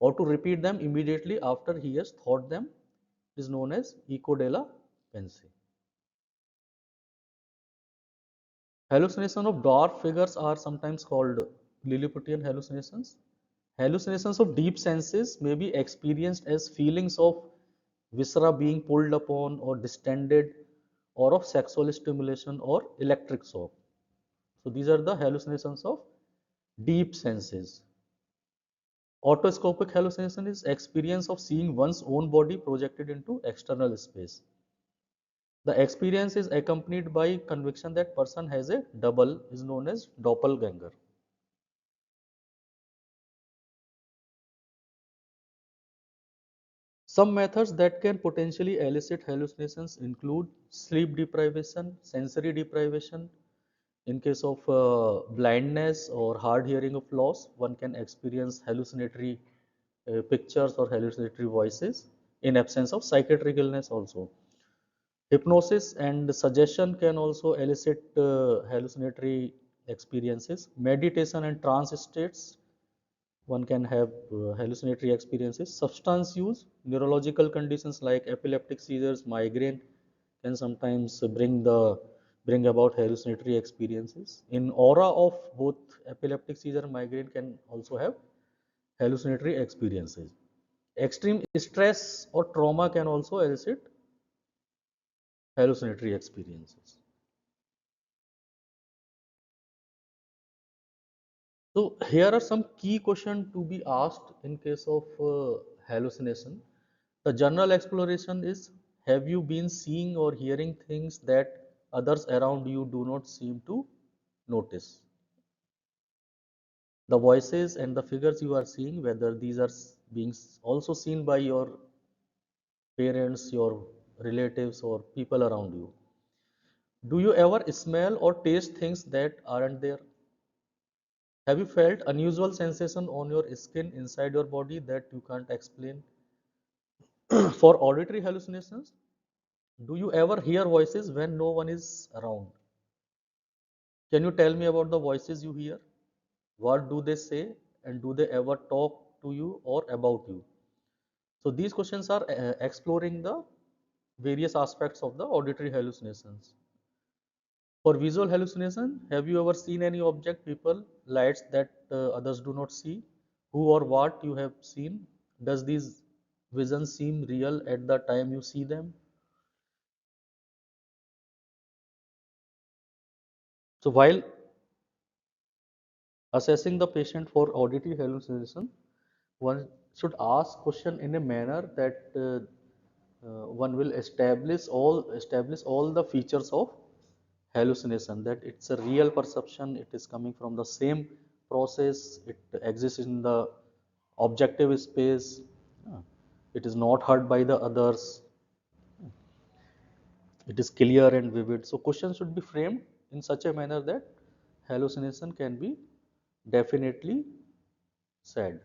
or to repeat them immediately after he has thought them is known as echo della pensée. Hallucination of dark figures are sometimes called Lilliputian hallucinations. Hallucinations of deep senses may be experienced as feelings of viscera being pulled upon or distended, or of sexual stimulation or electric shock. So these are the hallucinations of deep senses. Autoscopic hallucination is experience of seeing one's own body projected into external space. The experience is accompanied by conviction that person has a double, is known as doppelganger. Some methods that can potentially elicit hallucinations include sleep deprivation, sensory deprivation. In case of blindness or hard hearing of loss, one can experience hallucinatory pictures or hallucinatory voices in absence of psychiatric illness also. Hypnosis and suggestion can also elicit hallucinatory experiences. Meditation and trance states, one can have hallucinatory experiences. Substance use, neurological conditions like epileptic seizures, migraine can sometimes bring about hallucinatory experiences. In aura of both epileptic seizure and migraine can also have hallucinatory experiences. Extreme stress or trauma can also elicit hallucinatory experiences. So here are some key questions to be asked in case of hallucination. The general exploration is, have you been seeing or hearing things that others around you do not seem to notice? The voices and the figures you are seeing, whether these are being also seen by your parents, your relatives, or people around you. Do you ever smell or taste things that aren't there? Have you felt unusual sensation on your skin inside your body that you can't explain? For auditory hallucinations, do you ever hear voices when no one is around? Can you tell me about the voices you hear? What do they say? And do they ever talk to you or about you? So these questions are exploring the various aspects of the auditory hallucinations. For visual hallucination, have you ever seen any object, people, lights that others do not see? Who or what you have seen? Does these visions seem real at the time you see them? So while assessing the patient for auditory hallucination, one should ask question in a manner that one will establish all the features of hallucination, that it's a real perception, it is coming from the same process, it exists in the objective space, uh, it is not heard by the others, it is clear and vivid. So questions should be framed in such a manner that hallucination can be definitely said.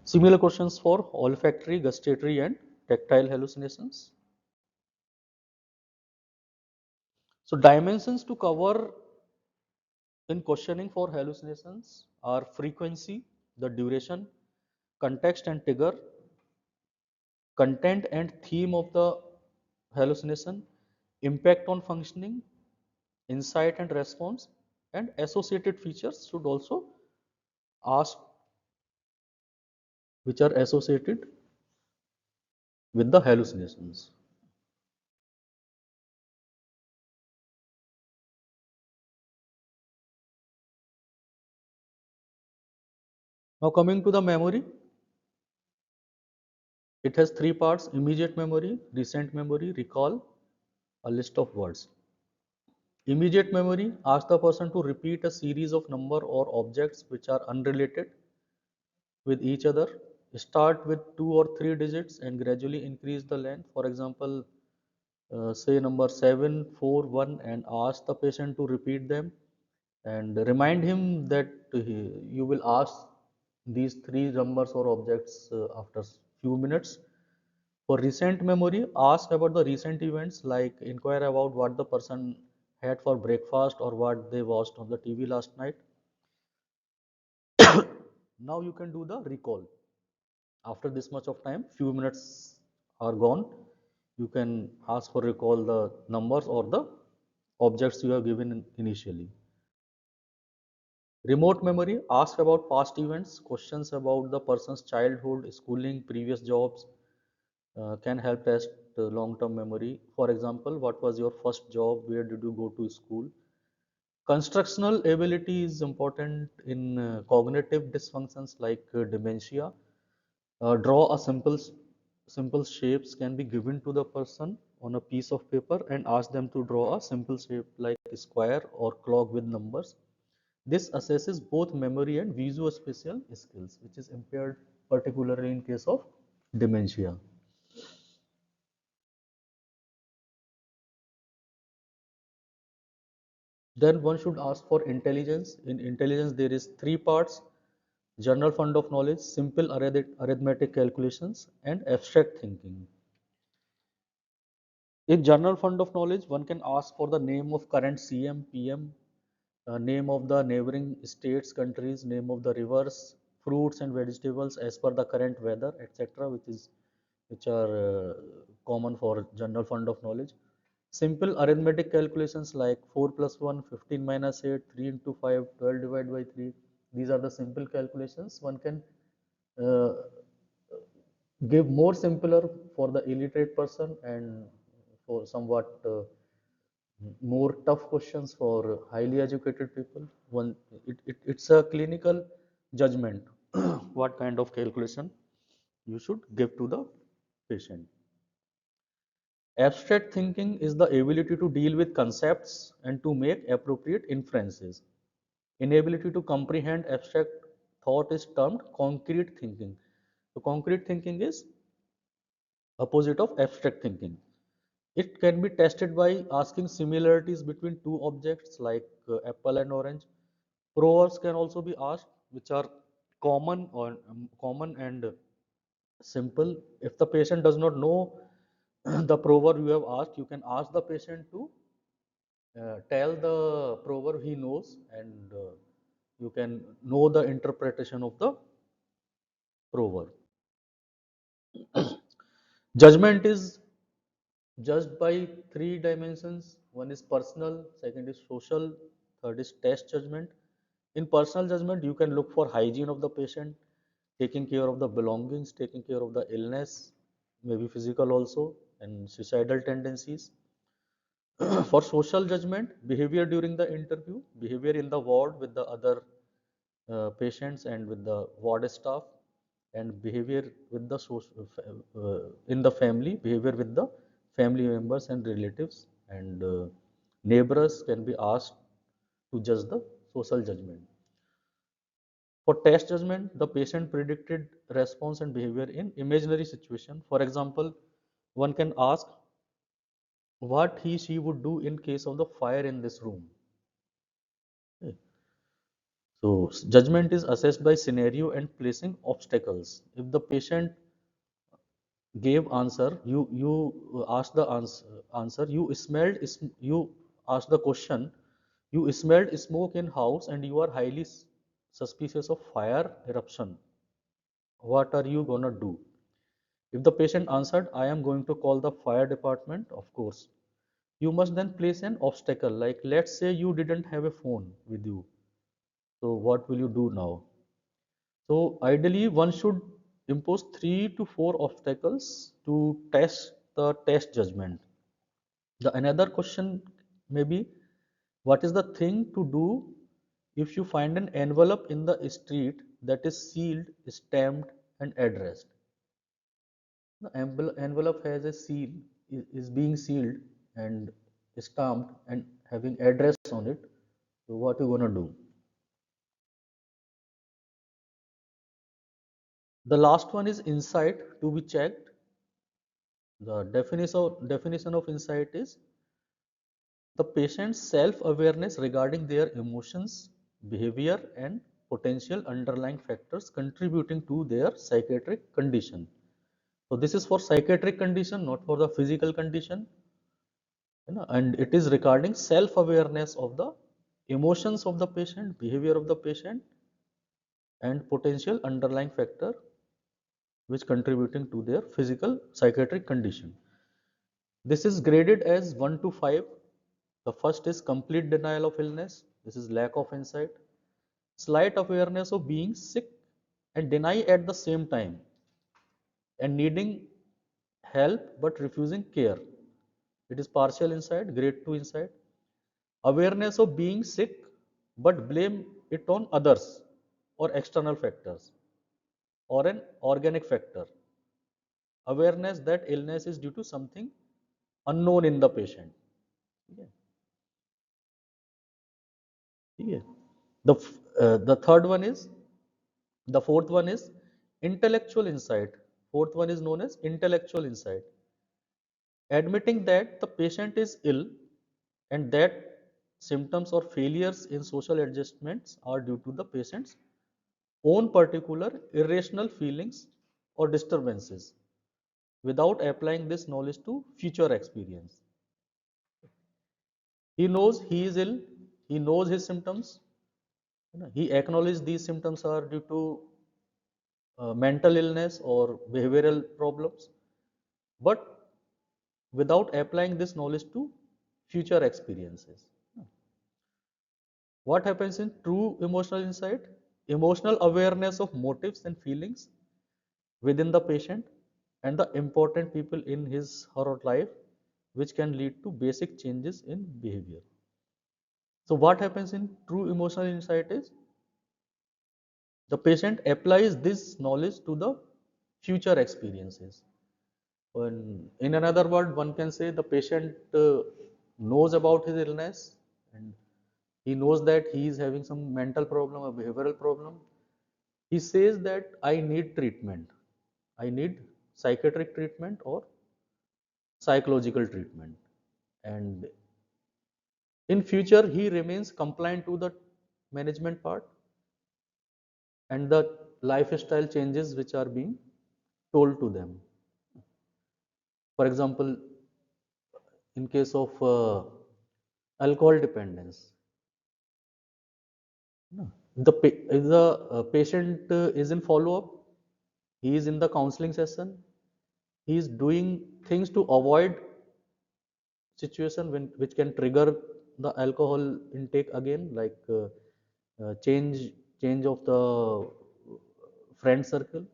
Similar questions for olfactory, gustatory, and tactile hallucinations. So dimensions to cover in questioning for hallucinations are frequency, the duration, context and trigger, content and theme of the hallucination, impact on functioning, insight and response, and associated features should also ask, which are associated with the hallucinations. Now coming to the memory, it has three parts: immediate memory, recent memory, recall, a list of words. Immediate memory asks the person to repeat a series of number or objects which are unrelated with each other. Start with 2 or 3 digits and gradually increase the length. For example, say number 741 and ask the patient to repeat them, and remind him that you will ask these three numbers or objects after few minutes. For recent memory, ask about the recent events, like inquire about what the person had for breakfast or what they watched on the TV last night. Now you can do the recall. After this much of time, few minutes are gone, you can ask for recall the numbers or the objects you have given initially. Remote memory asks about past events, questions about the person's childhood, schooling, previous jobs, can help test long-term memory. For example, what was your first job? Where did you go to school? Constructional ability is important in cognitive dysfunctions like dementia. Draw a simple shapes can be given to the person on a piece of paper and ask them to draw a simple shape like a square or clock with numbers. This assesses both memory and visuospatial skills, which is impaired particularly in case of dementia. Then one should ask for intelligence. In intelligence, there is three parts: general fund of knowledge, simple arithmetic calculations, and abstract thinking. In general fund of knowledge, one can ask for the name of current CM, PM, name of the neighboring states, countries, name of the rivers, fruits and vegetables as per the current weather, etc., which are common for general fund of knowledge. Simple arithmetic calculations like 4 plus 1, 15 minus 8, 3 into 5, 12 divided by 3. These are the simple calculations. One can uh, give more simpler for the illiterate person and for somewhat more tough questions for highly educated people. It's a clinical judgment what kind of calculation you should give to the patient. Abstract thinking is the ability to deal with concepts and to make appropriate inferences. Inability to comprehend abstract thought is termed concrete thinking. So concrete thinking is opposite of abstract thinking. It can be tested by asking similarities between two objects like apple and orange. Proverbs can also be asked, which are common and simple. If the patient does not know the proverb you have asked, you can ask the patient to tell the proverb he knows, and you can know the interpretation of the proverb. Judgment is judged by three dimensions. One is personal, second is social, third is test judgment. In personal judgment, you can look for hygiene of the patient, taking care of the belongings, taking care of the illness, maybe physical also, and suicidal tendencies. For social judgment, behavior during the interview, behavior in the ward with the other patients and with the ward staff, and behavior with the in the family, behavior with the family members and relatives, and neighbors can be asked to judge the social judgment. For test judgment, the patient predicted response and behavior in imaginary situation. For example, one can ask what she would do in case of the fire in this room. Okay. So judgment is assessed by scenario and placing obstacles. If the patient gave answer, you ask the answer. You ask the question. You smelled smoke in house and you are highly suspicious of fire eruption. What are you gonna do? If the patient answered, I am going to call the fire department, of course. You must then place an obstacle, like let's say you didn't have a phone with you. So what will you do now? So ideally, one should impose 3 to 4 obstacles to test the test judgment. The another question may be, what is the thing to do if you find an envelope in the street that is sealed, stamped and addressed. The envelope has a seal, is being sealed and stamped and having address on it. So what you gonna do? The last one is insight to be checked. The definition of insight is the patient's self-awareness regarding their emotions, behavior and potential underlying factors contributing to their psychiatric condition. So this is for psychiatric condition, not for the physical condition. And it is regarding self-awareness of the emotions of the patient, behavior of the patient and potential underlying factor which contributing to their physical psychiatric condition. This is graded as 1 to 5. The first is complete denial of illness. This is lack of insight. Slight awareness of being sick and deny at the same time and needing help but refusing care. It is partial insight, grade 2 insight. Awareness of being sick but blame it on others or external factors or an organic factor. Awareness that illness is due to something unknown in the patient. Okay. Okay. The third one is, the fourth one is intellectual insight. Fourth one is known as intellectual insight. Admitting that the patient is ill and that symptoms or failures in social adjustments are due to the patient's own particular irrational feelings or disturbances without applying this knowledge to future experience. He knows he is ill, he knows his symptoms, he acknowledges these symptoms are due to mental illness or behavioral problems, but without applying this knowledge to future experiences. What happens in true emotional insight? Emotional awareness of motives and feelings within the patient and the important people in his or her life, which can lead to basic changes in behavior. So what happens in true emotional insight is the patient applies this knowledge to the future experiences. In another word, one can say the patient knows about his illness and he knows that he is having some mental problem or behavioral problem. He says that I need treatment. I need psychiatric treatment or psychological treatment. And in future, he remains compliant to the management part and the lifestyle changes which are being told to them. For example, in case of alcohol dependence, if the patient is in follow-up, he is in the counseling session, he is doing things to avoid situation which can trigger the alcohol intake again, like change of the friend circle,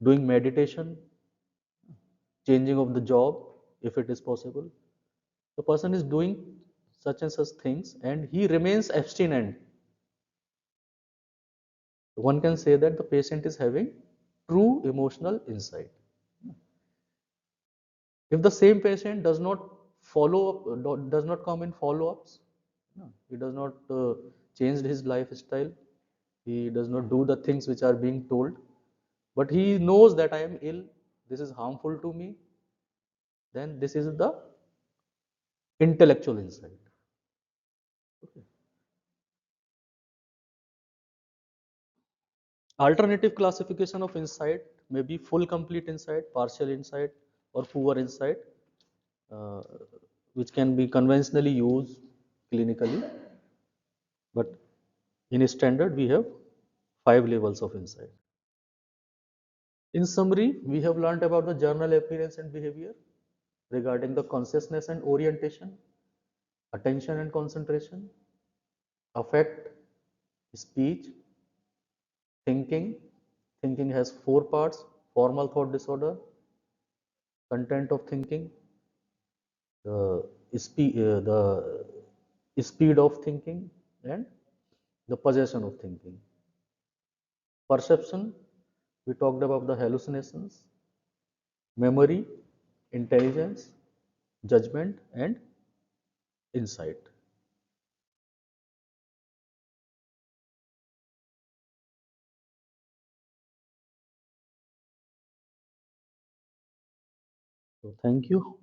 doing meditation, changing of the job if it is possible. The person is doing such and such things and he remains abstinent. One can say that the patient is having true emotional insight. If the same patient does not does not come in follow-ups, no, he does not change his lifestyle, he does not do the things which are being told, but he knows that I am ill, this is harmful to me, then this is the intellectual insight. Okay. Alternative classification of insight may be full complete insight, partial insight, or poor insight, uh, which can be conventionally used clinically. But in standard, we have 5 levels of insight. In summary, we have learned about the journal appearance and behavior regarding the consciousness and orientation, attention and concentration, affect, speech, thinking. Thinking has 4 parts: formal thought disorder, content of thinking, the speed of thinking, and the possession of thinking. Perception, we talked about the hallucinations, memory, intelligence, judgment, and insight. So thank you.